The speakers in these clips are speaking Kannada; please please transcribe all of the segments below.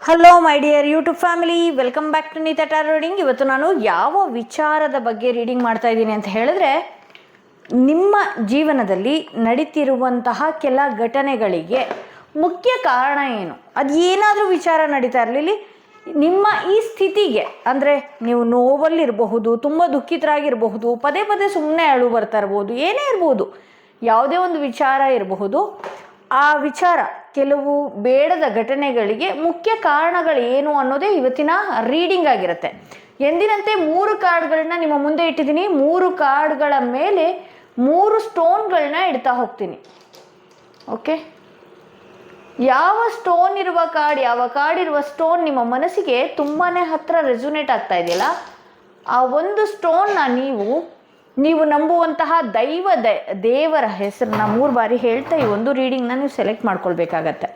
Hello my dear YouTube family, welcome back to Neeta tarot reading. ಇವತ್ತು ನಾನು ಯಾವ ವಿಚಾರದ ಬಗ್ಗೆ ರೀಡಿಂಗ್ ಮಾಡ್ತಾ ಇದ್ದೀನಿ ಅಂತ ಹೇಳಿದ್ರೆ, ನಿಮ್ಮ ಜೀವನದಲ್ಲಿ ನಡೀತಿರುವಂತಹ ಕೆಲ ಘಟನೆಗಳಿಗೆ ಮುಖ್ಯ ಕಾರಣ ಏನು, ಅದು ಏನಾದರೂ ವಿಚಾರ ನಡೀತಾ ಇರಲಿ, ನಿಮ್ಮ ಈ ಸ್ಥಿತಿಗೆ ಅಂದರೆ ನೀವು ನೋವಲ್ಲಿರಬಹುದು, ತುಂಬ ದುಃಖಿತರಾಗಿರಬಹುದು, ಪದೇ ಪದೇ ಸುಮ್ಮನೆ ಅಳು ಬರ್ತಾ ಇರ್ಬೋದು, ಏನೇ ಇರ್ಬೋದು, ಯಾವುದೇ ಒಂದು ವಿಚಾರ ಇರಬಹುದು. ಆ ವಿಚಾರ ಕೆಲವು ಬೇಡದ ಘಟನೆಗಳಿಗೆ ಮುಖ್ಯ ಕಾರಣಗಳು ಏನು ಅನ್ನೋದೇ ಇವತ್ತಿನ ರೀಡಿಂಗ್ ಆಗಿರುತ್ತೆ. ಎಂದಿನಂತೆ 3 ಕಾರ್ಡ್ಗಳನ್ನ ನಿಮ್ಮ ಮುಂದೆ ಇಟ್ಟಿದ್ದೀನಿ. 3 ಕಾರ್ಡ್ಗಳ ಮೇಲೆ 3 ಸ್ಟೋನ್ಗಳನ್ನ ಇಡ್ತಾ ಹೋಗ್ತೀನಿ. ಓಕೆ, ಯಾವ ಸ್ಟೋನ್ ಇರುವ ಕಾರ್ಡ್, ಯಾವ ಕಾರ್ಡ್ ಇರುವ ಸ್ಟೋನ್ ನಿಮ್ಮ ಮನಸ್ಸಿಗೆ ತುಂಬಾ ಹತ್ರ ರೆಸೊನೇಟ್ ಆಗ್ತಾ ಇದೆಯಲ್ಲ, ಆ ಒಂದು ಸ್ಟೋನ್ನ ನೀವು ನಂಬುವಂತಹ ದೇವರ ಹೆಸರನ್ನ 3 ಬಾರಿ ಹೇಳ್ತಾ ಈ ಒಂದು ರೀಡಿಂಗ್ನ ನೀವು ಸೆಲೆಕ್ಟ್ ಮಾಡ್ಕೊಳ್ಬೇಕಾಗತ್ತೆ.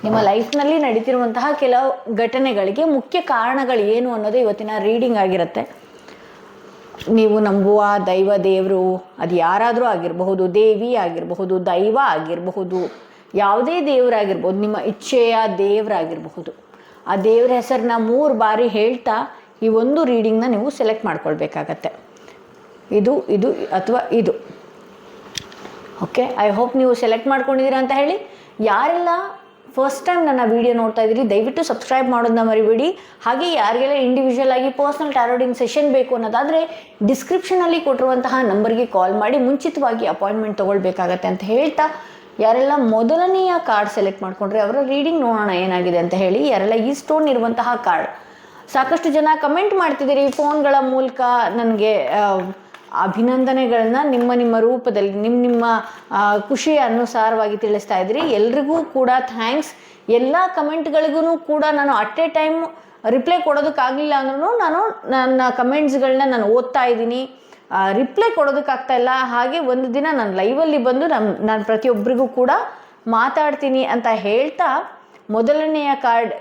ನಿಮ್ಮ ಲೈಫ್ನಲ್ಲಿ ನಡೀತಿರುವಂತಹ ಕೆಲವು ಘಟನೆಗಳಿಗೆ ಮುಖ್ಯ ಕಾರಣಗಳು ಏನು ಅನ್ನೋದು ಇವತ್ತಿನ ರೀಡಿಂಗ್ ಆಗಿರುತ್ತೆ. ನೀವು ನಂಬುವ ದೇವರು ಅದು ಯಾರಾದರೂ ಆಗಿರಬಹುದು, ದೇವಿ ಆಗಿರಬಹುದು, ದೈವ ಆಗಿರಬಹುದು, ಯಾವುದೇ ದೇವರಾಗಿರ್ಬೋದು, ನಿಮ್ಮ ಇಚ್ಛೆಯ ದೇವರಾಗಿರಬಹುದು. ಆ ದೇವರ ಹೆಸರನ್ನ 3 ಬಾರಿ ಹೇಳ್ತಾ ಈ ಒಂದು ರೀಡಿಂಗ್ನ ನೀವು ಸೆಲೆಕ್ಟ್ ಮಾಡ್ಕೊಳ್ಬೇಕಾಗತ್ತೆ. ಇದು ಅಥವಾ ಇದು. ಓಕೆ, ಐ ಹೋಪ್ ನೀವು ಸೆಲೆಕ್ಟ್ ಮಾಡ್ಕೊಂಡಿದ್ದೀರಾ ಅಂತ ಹೇಳಿ. ಯಾರೆಲ್ಲ ಫಸ್ಟ್ ಟೈಮ್ ನನ್ನ ವಿಡಿಯೋ ನೋಡ್ತಾ ಇದ್ದೀರಿ, ದಯವಿಟ್ಟು ಸಬ್ಸ್ಕ್ರೈಬ್ ಮಾಡೋದನ್ನ ಮರಿಬೇಡಿ. ಹಾಗೆ ಯಾರಿಗೆಲ್ಲ ಇಂಡಿವಿಜುವಲ್ ಆಗಿ ಪರ್ಸನಲ್ ಟಾರೋಡಿಂಗ್ ಸೆಷನ್ ಬೇಕು ಅನ್ನೋದಾದರೆ ಡಿಸ್ಕ್ರಿಪ್ಷನಲ್ಲಿ ಕೊಟ್ಟಿರುವಂತಹ ನಂಬರ್ಗೆ ಕಾಲ್ ಮಾಡಿ ಮುಂಚಿತವಾಗಿ ಅಪಾಯಿಂಟ್ಮೆಂಟ್ ತೊಗೊಳ್ಬೇಕಾಗತ್ತೆ ಅಂತ ಹೇಳ್ತಾ, ಯಾರೆಲ್ಲ ಮೊದಲನೆಯ ಕಾರ್ಡ್ ಸೆಲೆಕ್ಟ್ ಮಾಡಿಕೊಂಡ್ರೆ ಅವರ ರೀಡಿಂಗ್ ನೋಡೋಣ ಏನಾಗಿದೆ ಅಂತ ಹೇಳಿ. ಯಾರೆಲ್ಲ ಈ ಸ್ಟೋನ್ ಇರುವಂತಹ ಕಾರ್ಡ್, ಸಾಕಷ್ಟು ಜನ ಕಮೆಂಟ್ ಮಾಡ್ತಿದ್ದೀರಿ ಫೋನ್ಗಳ ಮೂಲಕ, ನನಗೆ ಅಭಿನಂದನೆಗಳನ್ನ ನಿಮ್ಮ ರೂಪದಲ್ಲಿ ನಿಮ್ಮ ಖುಷಿಯ ಅನುಸಾರವಾಗಿ ತಿಳಿಸ್ತಾ ಇದ್ದೀರಿ. ಎಲ್ರಿಗೂ ಕೂಡ ಥ್ಯಾಂಕ್ಸ್. ಎಲ್ಲ ಕಮೆಂಟ್ಗಳಿಗೂ ಕೂಡ ನಾನು ಅಟ್ ಎ ಟೈಮ್ ರಿಪ್ಲೈ ಕೊಡೋದಕ್ಕಾಗಲಿಲ್ಲ ಅಂದ್ರೂ ನನ್ನ ಕಮೆಂಟ್ಸ್ಗಳನ್ನ ನಾನು ಓದ್ತಾ ಇದ್ದೀನಿ, ರಿಪ್ಲೈ ಕೊಡೋದಕ್ಕಾಗ್ತಾ ಇಲ್ಲ. ಹಾಗೆ ಒಂದು ದಿನ ನಾನು ಲೈವಲ್ಲಿ ಬಂದು ನಾನು ಪ್ರತಿಯೊಬ್ಬರಿಗೂ ಕೂಡ ಮಾತಾಡ್ತೀನಿ ಅಂತ ಹೇಳ್ತಾ, ಮೊದಲನೆಯ ಕಾರ್ಡ್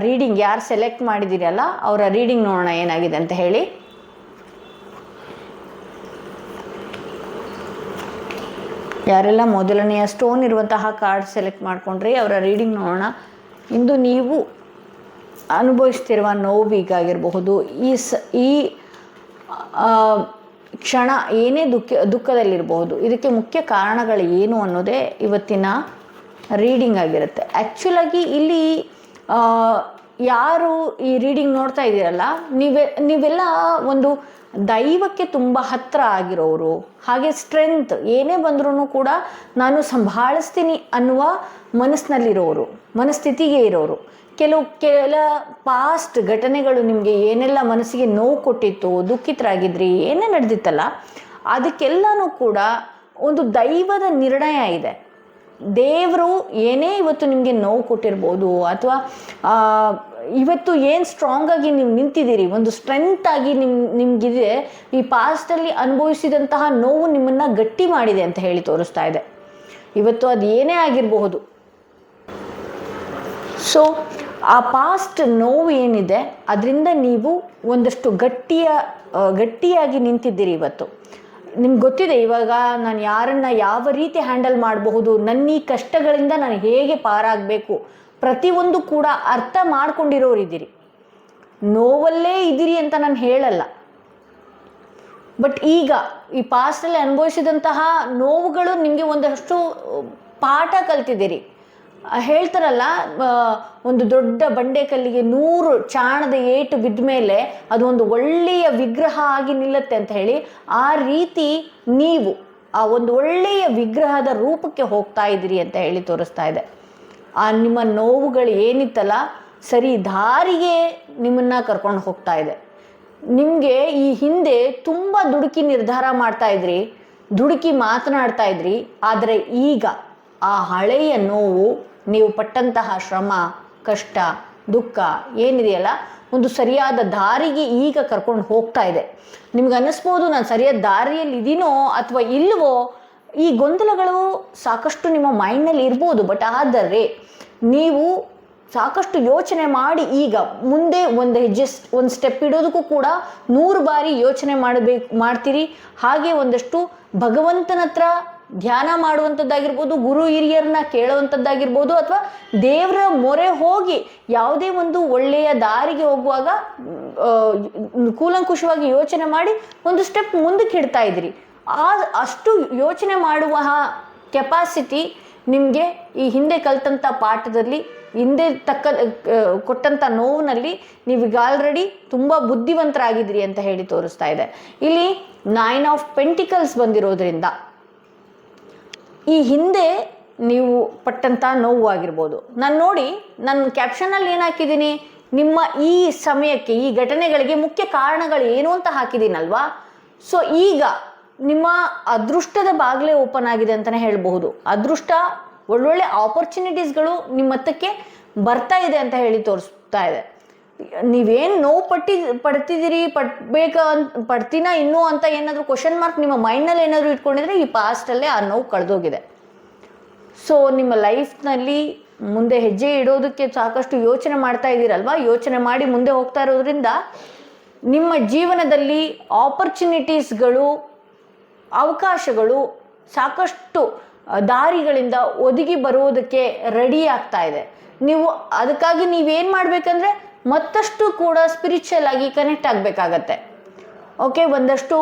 ರೀಡಿಂಗ್ ಯಾರು ಸೆಲೆಕ್ಟ್ ಮಾಡಿದ್ದೀರಲ್ಲ ಅವರ ರೀಡಿಂಗ್ ನೋಡೋಣ ಏನಾಗಿದೆ ಅಂತ ಹೇಳಿ. ಯಾರೆಲ್ಲ ಮೊದಲನೆಯ ಸ್ಟೋನ್ ಇರುವಂತಹ ಕಾರ್ಡ್ ಸೆಲೆಕ್ಟ್ ಮಾಡಿಕೊಂಡ್ರಿ ಅವರ ರೀಡಿಂಗ್ ನೋಡೋಣ. ಇಂದು ನೀವು ಅನುಭವಿಸ್ತಿರುವ ನೋವಿಗಾಗಿರಬಹುದು, ಈ ಕ್ಷಣ ಏನೇ ದುಃಖದಲ್ಲಿರಬಹುದು, ಇದಕ್ಕೆ ಮುಖ್ಯ ಕಾರಣಗಳು ಏನು ಅನ್ನೋದೇ ಇವತ್ತಿನ ರೀಡಿಂಗ್ ಆಗಿರುತ್ತೆ. ಆ್ಯಕ್ಚುಲಾಗಿ ಇಲ್ಲಿ ಯಾರು ಈ ರೀಡಿಂಗ್ ನೋಡ್ತಾ ಇದ್ದೀರಲ್ಲ, ನೀವೆಲ್ಲ ಒಂದು ದೈವಕ್ಕೆ ತುಂಬ ಹತ್ತಿರ ಆಗಿರೋರು, ಹಾಗೆ ಸ್ಟ್ರೆಂತ್ ಏನೇ ಬಂದ್ರೂ ಕೂಡ ನಾನು ಸಂಭಾಳಿಸ್ತೀನಿ ಅನ್ನುವ ಮನಸ್ಥಿತಿಗೆ ಇರೋರು. ಕೆಲ ಪಾಸ್ಟ್ ಘಟನೆಗಳು ನಿಮಗೆ ಏನೆಲ್ಲ ಮನಸ್ಸಿಗೆ ನೋವು ಕೊಟ್ಟಿತ್ತು, ದುಃಖಿತರಾಗಿದ್ರಿ, ಏನೇ ನಡೆದಿತ್ತಲ್ಲ, ಅದಕ್ಕೆಲ್ಲನೂ ಕೂಡ ಒಂದು ದೈವದ ನಿರ್ಣಯ ಇದೆ. ದೇವರು ಏನೇ ಇವತ್ತು ನಿಮಗೆ ನೋವು ಕೊಟ್ಟಿರ್ಬೋದು, ಅಥವಾ ಇವತ್ತು ಏನು ಸ್ಟ್ರಾಂಗ್ ಆಗಿ ನೀವು ನಿಂತಿದ್ದೀರಿ, ಒಂದು ಸ್ಟ್ರೆಂತ್ ಆಗಿ ನಿಮಗಿದೆ, ಈ ಪಾಸ್ಟಲ್ಲಿ ಅನುಭವಿಸಿದಂತಹ ನೋವು ನಿಮ್ಮನ್ನು ಗಟ್ಟಿ ಮಾಡಿದೆ ಅಂತ ಹೇಳಿ ತೋರಿಸ್ತಾ ಇದೆ. ಇವತ್ತು ಅದು ಏನೇ ಆಗಿರಬಹುದು. ಸೊ ಆ ಪಾಸ್ಟ್ ನೋವು ಏನಿದೆ ಅದರಿಂದ ನೀವು ಒಂದಷ್ಟು ಗಟ್ಟಿಯಾಗಿ ನಿಂತಿದ್ದೀರಿ. ಇವತ್ತು ನಿಮ್ಗೆ ಗೊತ್ತಿದೆ ಇವಾಗ ನಾನು ಯಾರನ್ನು ಯಾವ ರೀತಿ ಹ್ಯಾಂಡಲ್ ಮಾಡಬಹುದು, ನನ್ನ ಈ ಕಷ್ಟಗಳಿಂದ ನಾನು ಹೇಗೆ ಪಾರಾಗಬೇಕು, ಪ್ರತಿಯೊಂದು ಕೂಡ ಅರ್ಥ ಮಾಡ್ಕೊಂಡಿರೋರಿದ್ದೀರಿ. ನೋವಲ್ಲೇ ಇದ್ದೀರಿ ಅಂತ ನಾನು ಹೇಳಲ್ಲ, ಬಟ್ ಈಗ ಈ ಪಾಸ್ಟಲ್ಲಿ ಅನುಭವಿಸಿದಂತಹ ನೋವುಗಳು ನಿಮಗೆ ಒಂದಷ್ಟು ಪಾಠ ಕಲ್ತಿದ್ದೀರಿ. ಹೇಳ್ತಾರಲ್ಲ, ಒಂದು ದೊಡ್ಡ ಬಂಡೆಕಲ್ಲಿಗೆ 100 ಚಾಣದ ಏಟು ಬಿದ್ದ ಮೇಲೆ ಅದು ಒಂದು ಒಳ್ಳೆಯ ವಿಗ್ರಹ ಆಗಿ ನಿಲ್ಲುತ್ತೆ ಅಂತ ಹೇಳಿ, ಆ ರೀತಿ ನೀವು ಆ ಒಂದು ಒಳ್ಳೆಯ ವಿಗ್ರಹದ ರೂಪಕ್ಕೆ ಹೋಗ್ತಾ ಇದ್ದೀರಿ ಅಂತ ಹೇಳಿ ತೋರಿಸ್ತಾ ಇದೆ. ಆ ನಿಮ್ಮ ನೋವುಗಳು ಏನಿತ್ತಲ್ಲ, ಸರಿ ದಾರಿಗೆ ನಿಮ್ಮನ್ನು ಕರ್ಕೊಂಡು ಹೋಗ್ತಾ ಇದೆ. ನಿಮಗೆ ಈ ಹಿಂದೆ ತುಂಬ ದುಡುಕಿ ನಿರ್ಧಾರ ಮಾಡ್ತಾ ಇದ್ರಿ, ದುಡುಕಿ ಮಾತನಾಡ್ತಾ ಇದ್ರಿ, ಆದರೆ ಈಗ ಆ ಹಳೆಯ ನೋವು, ನೀವು ಪಟ್ಟಂತಹ ಶ್ರಮ, ಕಷ್ಟ, ದುಃಖ ಏನಿದೆಯಲ್ಲ, ಒಂದು ಸರಿಯಾದ ದಾರಿಗೆ ಈಗ ಕರ್ಕೊಂಡು ಹೋಗ್ತಾ ಇದೆ. ನಿಮ್ಗೆ ಅನ್ನಿಸ್ಬೋದು ನಾನು ಸರಿಯಾದ ದಾರಿಯಲ್ಲಿ ಇದೀನೋ ಅಥವಾ ಇಲ್ವೋ, ಈ ಗೊಂದಲಗಳು ಸಾಕಷ್ಟು ನಿಮ್ಮ ಮೈಂಡ್ನಲ್ಲಿ ಇರ್ಬೋದು. ಬಟ್ ಆದರೆ ನೀವು ಸಾಕಷ್ಟು ಯೋಚನೆ ಮಾಡಿ ಈಗ ಮುಂದೆ ಒಂದು ಸ್ಟೆಪ್ ಇಡೋದಕ್ಕೂ ಕೂಡ 100 ಬಾರಿ ಯೋಚನೆ ಮಾಡ್ತೀರಿ. ಹಾಗೆ ಒಂದಷ್ಟು ಭಗವಂತನ ಹತ್ರ ಧ್ಯಾನ ಮಾಡುವಂಥದ್ದಾಗಿರ್ಬೋದು, ಗುರು ಹಿರಿಯರನ್ನ ಕೇಳುವಂಥದ್ದಾಗಿರ್ಬೋದು, ಅಥವಾ ದೇವರ ಮೊರೆ ಹೋಗಿ ಯಾವುದೇ ಒಂದು ಒಳ್ಳೆಯ ದಾರಿಗೆ ಹೋಗುವಾಗ ಕೂಲಂಕುಷವಾಗಿ ಯೋಚನೆ ಮಾಡಿ ಒಂದು ಸ್ಟೆಪ್ ಮುಂದಕ್ಕೆ ಇಡ್ತಾ ಇದ್ದೀರಿ. ಅಷ್ಟು ಯೋಚನೆ ಮಾಡುವ ಕೆಪಾಸಿಟಿ ನಿಮಗೆ ಈ ಹಿಂದೆ ಕಲ್ತಂಥ ಪಾಠದಲ್ಲಿ, ಹಿಂದೆ ಕೊಟ್ಟಂಥ ನೋವಿನಲ್ಲಿ ನೀವೀಗ ಆಲ್ರೆಡಿ ತುಂಬ ಬುದ್ಧಿವಂತರಾಗಿದ್ದೀರಿ ಅಂತ ಹೇಳಿ ತೋರಿಸ್ತಾ ಇದೆ. ಇಲ್ಲಿ 9 ಆಫ್ ಪೆಂಟಿಕಲ್ಸ್ ಬಂದಿರೋದ್ರಿಂದ ಈ ಹಿಂದೆ ನೀವು ಪಟ್ಟಂಥ ನೋವು ಆಗಿರ್ಬೋದು. ನಾನು ಕ್ಯಾಪ್ಷನಲ್ಲಿ ಏನು ಹಾಕಿದ್ದೀನಿ, ನಿಮ್ಮ ಈ ಸಮಯಕ್ಕೆ, ಈ ಘಟನೆಗಳಿಗೆ ಮುಖ್ಯ ಕಾರಣಗಳು ಏನು ಅಂತ ಹಾಕಿದ್ದೀನಲ್ವಾ. ಸೊ ಈಗ ನಿಮ್ಮ ಅದೃಷ್ಟದ ಬಾಗಿಲೇ ಓಪನ್ ಆಗಿದೆ ಅಂತಲೇ ಹೇಳಬಹುದು. ಅದೃಷ್ಟ, ಒಳ್ಳೊಳ್ಳೆ ಆಪರ್ಚುನಿಟೀಸ್ಗಳು ನಿಮ್ಮ ಹತ್ತಕ್ಕೆ ಬರ್ತಾ ಇದೆ ಅಂತ ಹೇಳಿ ತೋರಿಸ್ತಾ ಇದೆ. ನೀವೇನು ನೋವು ಪಡ್ತಿದ್ದೀರಿ, ಪಡ್ತೀನಾ ಇನ್ನೂ ಅಂತ ಏನಾದರೂ ಕ್ವಶನ್ ಮಾರ್ಕ್ ನಿಮ್ಮ ಮೈಂಡ್ನಲ್ಲಿ ಏನಾದರೂ ಇಟ್ಕೊಂಡಿದ್ರೆ ಈ ಪಾಸ್ಟಲ್ಲೇ ಆ ನೋವು ಕಳೆದೋಗಿದೆ. ಸೊ ನಿಮ್ಮ ಲೈಫ್ನಲ್ಲಿ ಮುಂದೆ ಹೆಜ್ಜೆ ಇಡೋದಕ್ಕೆ ಸಾಕಷ್ಟು ಯೋಚನೆ ಮಾಡ್ತಾ ಇದ್ದೀರಲ್ವ. ಯೋಚನೆ ಮಾಡಿ ಮುಂದೆ ಹೋಗ್ತಾ ಇರೋದ್ರಿಂದ ನಿಮ್ಮ ಜೀವನದಲ್ಲಿ ಆಪರ್ಚುನಿಟೀಸ್ಗಳು, ಅವಕಾಶಗಳು ಸಾಕಷ್ಟು ದಾರಿಗಳಿಂದ ಒದಗಿ ಬರುವುದಕ್ಕೆ ರೆಡಿ ಆಗ್ತಾ ಇದೆ. ಅದಕ್ಕಾಗಿ ನೀವೇನು ಮಾಡಬೇಕಂದ್ರೆ ಮತ್ತಷ್ಟು ಕೂಡ ಸ್ಪಿರಿಚುವಲ್ ಆಗಿ ಕನೆಕ್ಟ್ ಆಗಬೇಕಾಗತ್ತೆ. ಓಕೆ, ಒಂದಷ್ಟು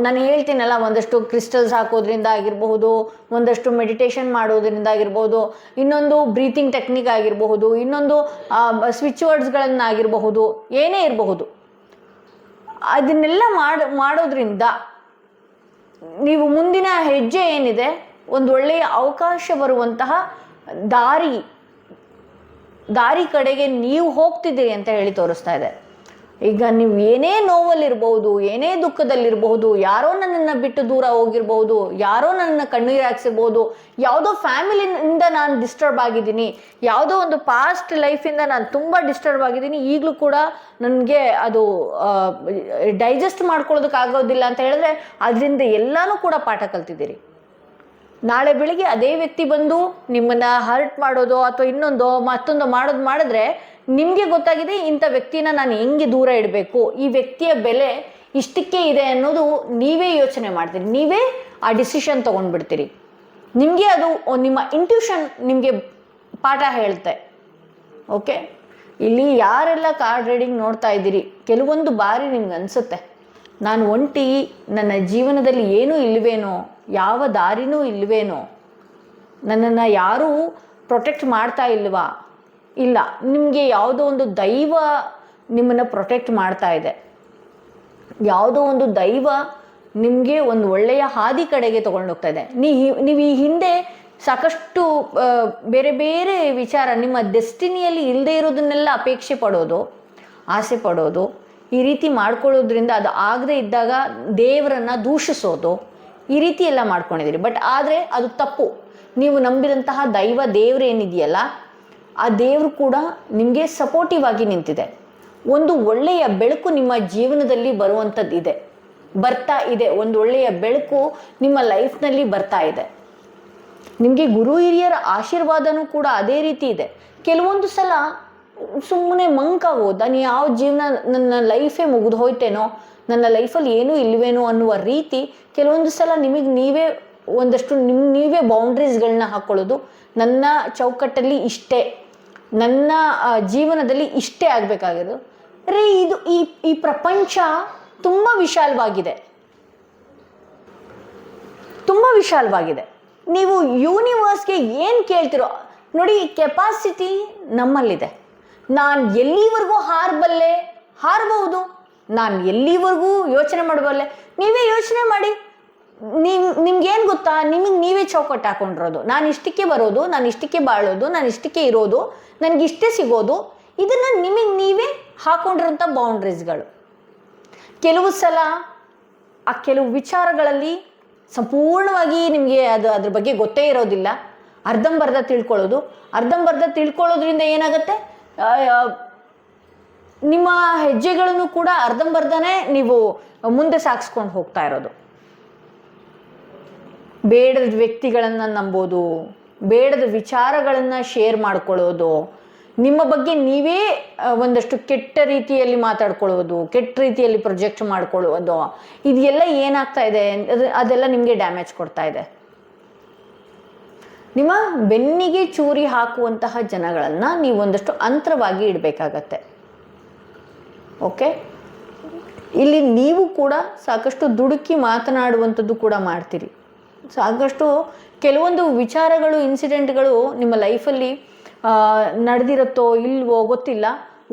ನಾನು ಹೇಳ್ತೀನಲ್ಲ, ಒಂದಷ್ಟು ಕ್ರಿಸ್ಟಲ್ಸ್ ಹಾಕೋದ್ರಿಂದ ಆಗಿರಬಹುದು, ಒಂದಷ್ಟು ಮೆಡಿಟೇಷನ್ ಮಾಡೋದ್ರಿಂದ ಆಗಿರ್ಬೋದು, ಇನ್ನೊಂದು ಬ್ರೀತಿಂಗ್ ಟೆಕ್ನಿಕ್ ಆಗಿರಬಹುದು, ಇನ್ನೊಂದು ಸ್ವಿಚ್ ವರ್ಡ್ಸ್ಗಳನ್ನಾಗಿರಬಹುದು, ಏನೇ ಇರಬಹುದು. ಅದನ್ನೆಲ್ಲ ಮಾಡೋದ್ರಿಂದ ನೀವು ಮುಂದಿನ ಹೆಜ್ಜೆ ಏನಿದೆ, ಒಂದು ಒಳ್ಳೆಯ ಅವಕಾಶ ಬರುವಂತಹ ದಾರಿ ಕಡೆಗೆ ನೀವು ಹೋಗ್ತಿದ್ದೀರಿ ಅಂತ ಹೇಳಿ ತೋರಿಸ್ತಾ ಇದೆ. ಈಗ ನೀವು ಏನೇ ನೋವಲ್ಲಿರ್ಬಹುದು, ಏನೇ ದುಃಖದಲ್ಲಿರಬಹುದು, ಯಾರೋ ನನ್ನನ್ನು ಬಿಟ್ಟು ದೂರ ಹೋಗಿರ್ಬಹುದು, ಯಾರೋ ನನ್ನ ಕಣ್ಣೀರು ಹಾಕ್ಸಿರ್ಬೋದು, ಯಾವುದೋ ಫ್ಯಾಮಿಲಿಯಿಂದ ನಾನು ಡಿಸ್ಟರ್ಬ್ ಆಗಿದ್ದೀನಿ, ಯಾವುದೋ ಒಂದು ಪಾಸ್ಟ್ ಲೈಫಿಂದ ನಾನು ತುಂಬ ಡಿಸ್ಟರ್ಬ್ ಆಗಿದ್ದೀನಿ, ಈಗಲೂ ಕೂಡ ನನಗೆ ಅದು ಡೈಜೆಸ್ಟ್ ಮಾಡ್ಕೊಳ್ಳೋದಕ್ಕಾಗೋದಿಲ್ಲ ಅಂತ ಹೇಳಿದ್ರೆ ಅದರಿಂದ ಎಲ್ಲನೂ ಕೂಡ ಪಾಠ ಕಲ್ತಿದ್ದೀರಿ. ನಾಳೆ ಬೆಳಿಗ್ಗೆ ಅದೇ ವ್ಯಕ್ತಿ ಬಂದು ನಿಮ್ಮನ್ನು ಹರ್ಟ್ ಮಾಡೋದು ಅಥವಾ ಮತ್ತೊಂದು ಮಾಡಿದ್ರೆ ನಿಮಗೆ ಗೊತ್ತಾಗಿದೆ, ಇಂಥ ವ್ಯಕ್ತಿನ ನಾನು ಹೆಂಗೆ ದೂರ ಇಡಬೇಕು, ಈ ವ್ಯಕ್ತಿಯ ಬೆಲೆ ಇಷ್ಟಕ್ಕೆ ಇದೆ ಅನ್ನೋದು ನೀವೇ ಯೋಚನೆ ಮಾಡ್ತೀರಿ, ನೀವೇ ಆ ಡಿಸಿಷನ್ ತೊಗೊಂಡ್ಬಿಡ್ತೀರಿ. ನಿಮಗೆ ಅದು ನಿಮ್ಮ ಇಂಟ್ಯೂಷನ್ ನಿಮಗೆ ಪಾಠ ಹೇಳುತ್ತೆ. ಓಕೆ, ಇಲ್ಲಿ ಯಾರೆಲ್ಲ ಕಾರ್ಡ್ ರೀಡಿಂಗ್ ನೋಡ್ತಾ ಇದ್ದೀರಿ, ಕೆಲವೊಂದು ಬಾರಿ ನಿಮ್ಗೆ ಅನಿಸುತ್ತೆ, ನಾನು ಒಂಟಿ, ನನ್ನ ಜೀವನದಲ್ಲಿ ಏನೂ ಇಲ್ವೇನೋ, ಯಾವ ದಾರಿನೂ ಇಲ್ವೇನೋ, ನನ್ನನ್ನು ಯಾರೂ ಪ್ರೊಟೆಕ್ಟ್ ಮಾಡ್ತಾ ಇಲ್ವಾ? ಇಲ್ಲ, ನಿಮಗೆ ಯಾವುದೋ ಒಂದು ದೈವ ನಿಮ್ಮನ್ನು ಪ್ರೊಟೆಕ್ಟ್ ಮಾಡ್ತಾ ಇದೆ. ಯಾವುದೋ ಒಂದು ದೈವ ನಿಮಗೆ ಒಂದು ಒಳ್ಳೆಯ ಹಾದಿ ಕಡೆಗೆ ತೊಗೊಂಡೋಗ್ತಾ ಇದೆ. ನೀವು ಈ ಹಿಂದೆ ಸಾಕಷ್ಟು ಬೇರೆ ಬೇರೆ ವಿಚಾರ, ನಿಮ್ಮ ಡೆಸ್ಟಿನಿಯಲ್ಲಿ ಇಲ್ಲದೆ ಇರೋದನ್ನೆಲ್ಲ ಅಪೇಕ್ಷೆ ಪಡೋದು, ಆಸೆ ಪಡೋದು, ಈ ರೀತಿ ಮಾಡ್ಕೊಳ್ಳೋದ್ರಿಂದ ಅದು ಆಗದೆ ಇದ್ದಾಗ ದೇವರನ್ನು ದೂಷಿಸೋದು, ಈ ರೀತಿ ಎಲ್ಲ ಮಾಡ್ಕೊಂಡಿದ್ದೀರಿ. ಬಟ್ ಆದರೆ ಅದು ತಪ್ಪು. ನೀವು ನಂಬಿದಂತಹ ದೇವರೇನಿದೆಯಲ್ಲ, ಆ ದೇವರು ಕೂಡ ನಿಮಗೆ ಸಪೋರ್ಟಿವ್ ಆಗಿ ನಿಂತಿದೆ. ಒಂದು ಒಳ್ಳೆಯ ಬೆಳಕು ನಿಮ್ಮ ಜೀವನದಲ್ಲಿ ಬರ್ತಾ ಇದೆ. ಒಂದು ಒಳ್ಳೆಯ ಬೆಳಕು ನಿಮ್ಮ ಲೈಫ್ನಲ್ಲಿ ಬರ್ತಾ ಇದೆ. ನಿಮಗೆ ಗುರು ಹಿರಿಯರ ಆಶೀರ್ವಾದನೂ ಕೂಡ ಅದೇ ರೀತಿ ಇದೆ. ಕೆಲವೊಂದು ಸಲ ಸುಮ್ಮನೆ ಮಂಕಾಗೋದು, ನಾನು ಯಾವ ಜೀವನ, ನನ್ನ ಲೈಫೇ ಮುಗಿದು ಹೋಯ್ತೇನೋ, ನನ್ನ ಲೈಫಲ್ಲಿ ಏನೂ ಇಲ್ವೇನೋ ಅನ್ನುವ ರೀತಿ ಕೆಲವೊಂದು ಸಲ ನಿಮಗೆ ನೀವೇ ಒಂದಷ್ಟು ನೀವೇ ಬೌಂಡ್ರೀಸ್ಗಳನ್ನ ಹಾಕ್ಕೊಳ್ಳೋದು. ನನ್ನ ಚೌಕಟ್ಟಲ್ಲಿ ಇಷ್ಟೇ, ನನ್ನ ಜೀವನದಲ್ಲಿ ಇಷ್ಟೇ ಆಗಬೇಕಾಗಿರೋದು. ಇದು ಈ ಪ್ರಪಂಚ ತುಂಬ ವಿಶಾಲವಾಗಿದೆ. ನೀವು ಯೂನಿವರ್ಸ್ಗೆ ಏನು ಕೇಳ್ತಿರೋ ನೋಡಿ, ಕೆಪಾಸಿಟಿ ನಮ್ಮಲ್ಲಿದೆ. ನಾನು ಎಲ್ಲಿವರೆಗೂ ಹಾರಬಹುದು, ನಾನು ಎಲ್ಲಿವರೆಗೂ ಯೋಚನೆ ಮಾಡಬಲ್ಲೆ. ನೀವೇ ಯೋಚನೆ ಮಾಡಿ, ನಿಮ್ಗೇನು ಗೊತ್ತಾ, ನೀವೇ ಚೌಕಟ್ಟು ಹಾಕೊಂಡಿರೋದು. ನಾನು ಇಷ್ಟಕ್ಕೆ ಬರೋದು, ನಾನು ಇಷ್ಟಕ್ಕೆ ಬಾಳೋದು, ನಾನು ಇಷ್ಟಕ್ಕೆ ಇರೋದು, ನನಗಿಷ್ಟೇ ಸಿಗೋದು, ಇದನ್ನು ನೀವೇ ಹಾಕೊಂಡಿರೋಂಥ ಬೌಂಡ್ರೀಸ್ಗಳು. ಕೆಲವು ಸಲ ಆ ಕೆಲವು ವಿಚಾರಗಳಲ್ಲಿ ಸಂಪೂರ್ಣವಾಗಿ ನಿಮಗೆ ಅದ್ರ ಬಗ್ಗೆ ಗೊತ್ತೇ ಇರೋದಿಲ್ಲ. ಅರ್ಧಂಬರ್ಧ ತಿಳ್ಕೊಳ್ಳೋದ್ರಿಂದ ಏನಾಗುತ್ತೆ, ನಿಮ್ಮ ಹೆಜ್ಜೆಗಳನ್ನು ಕೂಡ ಅರ್ಧಂಬರ್ಧನೇ ನೀವು ಮುಂದೆ ಸಾಗಿಸ್ಕೊಂಡು ಹೋಗ್ತಾ ಇರೋದು. ಬೇಡದ ವ್ಯಕ್ತಿಗಳನ್ನು ನಂಬೋದು, ಬೇಡದ ವಿಚಾರಗಳನ್ನು ಶೇರ್ ಮಾಡ್ಕೊಳ್ಳೋದು, ನಿಮ್ಮ ಬಗ್ಗೆ ನೀವೇ ಒಂದಷ್ಟು ಕೆಟ್ಟ ರೀತಿಯಲ್ಲಿ ಮಾತಾಡ್ಕೊಳ್ಳೋದು, ಕೆಟ್ಟ ರೀತಿಯಲ್ಲಿ ಪ್ರೊಜೆಕ್ಟ್ ಮಾಡ್ಕೊಳ್ಳೋದು, ಇದೆಲ್ಲ ಏನಾಗ್ತಾ ಇದೆ ಅದೆಲ್ಲ ನಿಮಗೆ ಡ್ಯಾಮೇಜ್ ಕೊಡ್ತಾ ಇದೆ. ನಿಮ್ಮ ಬೆನ್ನಿಗೆ ಚೂರಿ ಹಾಕುವಂತಹ ಜನಗಳನ್ನು ನೀವು ಒಂದಷ್ಟು ಅಂತರವಾಗಿ ಇಡಬೇಕಾಗತ್ತೆ. ಓಕೆ, ಇಲ್ಲಿ ನೀವು ಕೂಡ ಸಾಕಷ್ಟು ದುಡುಕಿ ಮಾತನಾಡುವಂಥದ್ದು ಕೂಡ ಮಾಡ್ತೀರಿ. ಸಾಕಷ್ಟು ಕೆಲವೊಂದು ವಿಚಾರಗಳು, ಇನ್ಸಿಡೆಂಟ್ಗಳು ನಿಮ್ಮ ಲೈಫಲ್ಲಿ ನಡೆದಿರುತ್ತೋ ಇಲ್ವೋ ಗೊತ್ತಿಲ್ಲ,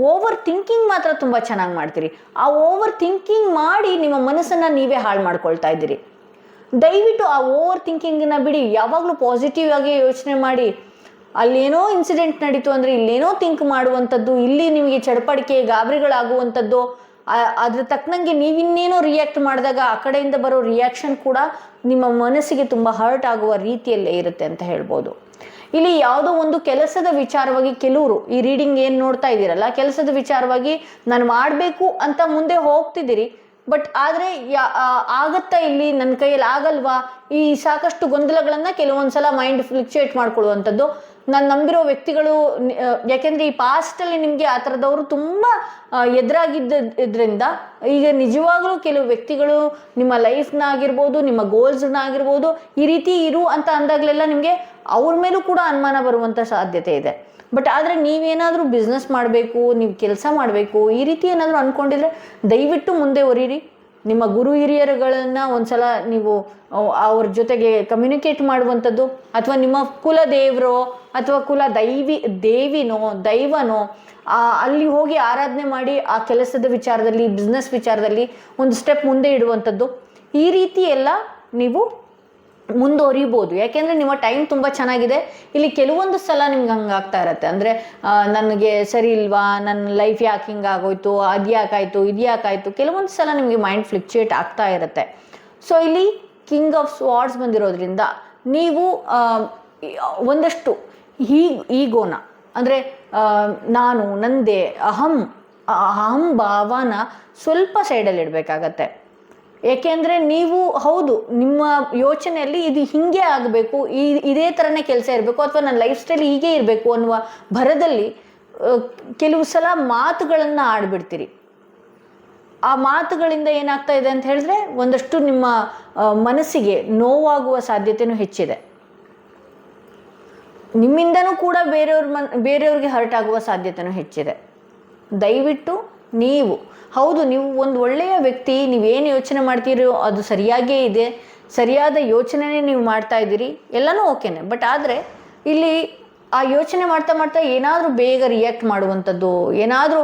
ಓವರ್ ಥಿಂಕಿಂಗ್ ಮಾತ್ರ ತುಂಬ ಚೆನ್ನಾಗಿ ಮಾಡ್ತೀರಿ. ಆ ಓವರ್ ಥಿಂಕಿಂಗ್ ಮಾಡಿ ನಿಮ್ಮ ಮನಸ್ಸನ್ನು ನೀವೇ ಹಾಳು ಮಾಡ್ಕೊಳ್ತಾ ಇದ್ದೀರಿ. ದಯವಿಟ್ಟು ಆ ಓವರ್ ಥಿಂಕಿಂಗನ್ನ ಬಿಡಿ. ಯಾವಾಗಲೂ ಪಾಸಿಟಿವ್ ಆಗಿ ಯೋಚನೆ ಮಾಡಿ. ಅಲ್ಲೇನೋ ಇನ್ಸಿಡೆಂಟ್ ನಡೀತು ಅಂದರೆ ಇಲ್ಲೇನೋ ಥಿಂಕ್ ಮಾಡುವಂಥದ್ದು, ಇಲ್ಲಿ ನಿಮಗೆ ಚಡಪಡಿಕೆ ಗಾಬರಿಗಳಾಗುವಂಥದ್ದು, ಅದ್ರ ತಕ್ಕನಂಗೆ ನೀವಿನ್ನೇನೋ ರಿಯಾಕ್ಟ್ ಮಾಡಿದಾಗ ಆ ಕಡೆಯಿಂದ ಬರೋ ರಿಯಾಕ್ಷನ್ ಕೂಡ ನಿಮ್ಮ ಮನಸ್ಸಿಗೆ ತುಂಬ ಹರ್ಟ್ ಆಗುವ ರೀತಿಯಲ್ಲೇ ಇರುತ್ತೆ ಅಂತ ಹೇಳ್ಬೋದು. ಇಲ್ಲಿ ಯಾವುದೋ ಒಂದು ಕೆಲಸದ ವಿಚಾರವಾಗಿ ಕೆಲವರು ಈ ರೀಡಿಂಗ್ ಏನು ನೋಡ್ತಾ ಇದ್ದೀರಲ್ಲ, ಕೆಲಸದ ವಿಚಾರವಾಗಿ ನಾನು ಮಾಡಬೇಕು ಅಂತ ಮುಂದೆ ಹೋಗ್ತಿದ್ದೀರಿ. ಬಟ್ ಆದರೆ ಆಗತ್ತಾ, ಇಲ್ಲಿ ನನ್ನ ಕೈಯಲ್ಲಿ ಆಗಲ್ವಾ, ಈ ಸಾಕಷ್ಟು ಗೊಂದಲಗಳನ್ನು ಕೆಲವೊಂದ್ಸಲ ಮೈಂಡ್ ಫ್ಲಕ್ಚುಯೇಟ್ ಮಾಡ್ಕೊಳ್ಳುವಂಥದ್ದು. ನಾನು ನಂಬಿರೋ ವ್ಯಕ್ತಿಗಳು, ಯಾಕೆಂದರೆ ಈ ಪಾಸ್ಟಲ್ಲಿ ನಿಮಗೆ ಆ ಥರದವರು ತುಂಬ ಎದುರಾಗಿದ್ದರಿಂದ ಈಗ ನಿಜವಾಗ್ಲೂ ಕೆಲವು ವ್ಯಕ್ತಿಗಳು ನಿಮ್ಮ ಲೈಫ್ನ ಆಗಿರ್ಬೋದು, ನಿಮ್ಮ ಗೋಲ್ಸ್ನ ಆಗಿರ್ಬೋದು, ಈ ರೀತಿ ಇರು ಅಂತ ಅಂದಾಗಲೆಲ್ಲ ನಿಮಗೆ ಅವ್ರ ಮೇಲೂ ಕೂಡ ಅನುಮಾನ ಬರುವಂಥ ಸಾಧ್ಯತೆ ಇದೆ. ಬಟ್ ಆದರೆ ನೀವೇನಾದರೂ ಬಿಸ್ನೆಸ್ ಮಾಡಬೇಕು, ನೀವು ಕೆಲಸ ಮಾಡಬೇಕು, ಈ ರೀತಿ ಏನಾದರೂ ಅಂದ್ಕೊಂಡಿದ್ರೆ ದಯವಿಟ್ಟು ಮುಂದೆ ಹೊರೀರಿ. ನಿಮ್ಮ ಗುರು ಹಿರಿಯರುಗಳನ್ನು ಒಂದ್ಸಲ ನೀವು ಅವ್ರ ಜೊತೆಗೆ ಕಮ್ಯುನಿಕೇಟ್ ಮಾಡುವಂಥದ್ದು, ಅಥವಾ ನಿಮ್ಮ ಕುಲ ದೇವರೋ ಅಥವಾ ಕುಲ ದೇವಿನೋ ದೈವನೋ ಅಲ್ಲಿ ಹೋಗಿ ಆರಾಧನೆ ಮಾಡಿ ಆ ಕೆಲಸದ ವಿಚಾರದಲ್ಲಿ, ಬಿಸ್ನೆಸ್ ವಿಚಾರದಲ್ಲಿ ಒಂದು ಸ್ಟೆಪ್ ಮುಂದೆ ಇಡುವಂಥದ್ದು, ಈ ರೀತಿ ಎಲ್ಲ ನೀವು ಮುಂದುವರಿಬೋದು. ಯಾಕೆಂದರೆ ನಿಮ್ಮ ಟೈಮ್ ತುಂಬ ಚೆನ್ನಾಗಿದೆ. ಇಲ್ಲಿ ಕೆಲವೊಂದು ಸಲ ನಿಮ್ಗೆ ಹಂಗಾಗ್ತಾ ಇರತ್ತೆ, ಅಂದರೆ ನನಗೆ ಸರಿ ಇಲ್ವಾ, ನನ್ನ ಲೈಫ್ ಯಾಕೆ ಹಿಂಗಾಗೋಯ್ತು, ಅದು ಯಾಕಾಯಿತು, ಇದು ಯಾಕಾಯಿತು, ಕೆಲವೊಂದು ಸಲ ನಿಮಗೆ ಮೈಂಡ್ ಫ್ಲಕ್ಚುಯೇಟ್ ಆಗ್ತಾ ಇರುತ್ತೆ. ಸೊ ಇಲ್ಲಿ ಕಿಂಗ್ ಆಫ್ ಸ್ವಾರ್ಡ್ಸ್ ಬಂದಿರೋದ್ರಿಂದ ನೀವು ಒಂದಷ್ಟು ಈಗೋನ, ಅಂದರೆ ನಾನು, ನಂದೇ, ಅಹಂ ಭಾವನ ಸ್ವಲ್ಪ ಸೈಡಲ್ಲಿ ಇಡಬೇಕಾಗತ್ತೆ. ಏಕೆಂದರೆ ನೀವು ಹೌದು, ನಿಮ್ಮ ಯೋಚನೆಯಲ್ಲಿ ಇದು ಹೀಗೆ ಆಗಬೇಕು, ಇದೇ ಥರನೇ ಕೆಲಸ ಇರಬೇಕು, ಅಥವಾ ನನ್ನ ಲೈಫ್ ಸ್ಟೈಲ್ ಹೀಗೆ ಇರಬೇಕು ಅನ್ನುವ ಭರದಲ್ಲಿ ಕೆಲವು ಸಲ ಮಾತುಗಳನ್ನು ಆಡ್ಬಿಡ್ತೀರಿ. ಆ ಮಾತುಗಳಿಂದ ಏನಾಗ್ತಾ ಇದೆ ಅಂತ ಹೇಳಿದ್ರೆ ಒಂದಷ್ಟು ನಿಮ್ಮ ಮನಸ್ಸಿಗೆ ನೋವಾಗುವ ಸಾಧ್ಯತೆಯೂ ಹೆಚ್ಚಿದೆ. ನಿಮ್ಮಿಂದನೂ ಕೂಡ ಬೇರೆಯವ್ರಿಗೆ ಹರ್ಟ್ ಆಗುವ ಸಾಧ್ಯತೆಯೂ ಹೆಚ್ಚಿದೆ. ದಯವಿಟ್ಟು ನೀವು ನೀವು ಒಂದು ಒಳ್ಳೆಯ ವ್ಯಕ್ತಿ, ನೀವೇನು ಯೋಚನೆ ಮಾಡ್ತೀರೋ ಅದು ಸರಿಯಾಗೇ ಇದೆ, ಸರಿಯಾದ ಯೋಚನೆನೇ ನೀವು ಮಾಡ್ತಾ ಇದ್ದೀರಿ, ಎಲ್ಲನೂ ಓಕೆನೆ. ಬಟ್ ಆದರೆ ಇಲ್ಲಿ ಆ ಯೋಚನೆ ಮಾಡ್ತಾ ಮಾಡ್ತಾ ಏನಾದರೂ ಬೇಗ ರಿಯಾಕ್ಟ್ ಮಾಡುವಂಥದ್ದು, ಏನಾದರೂ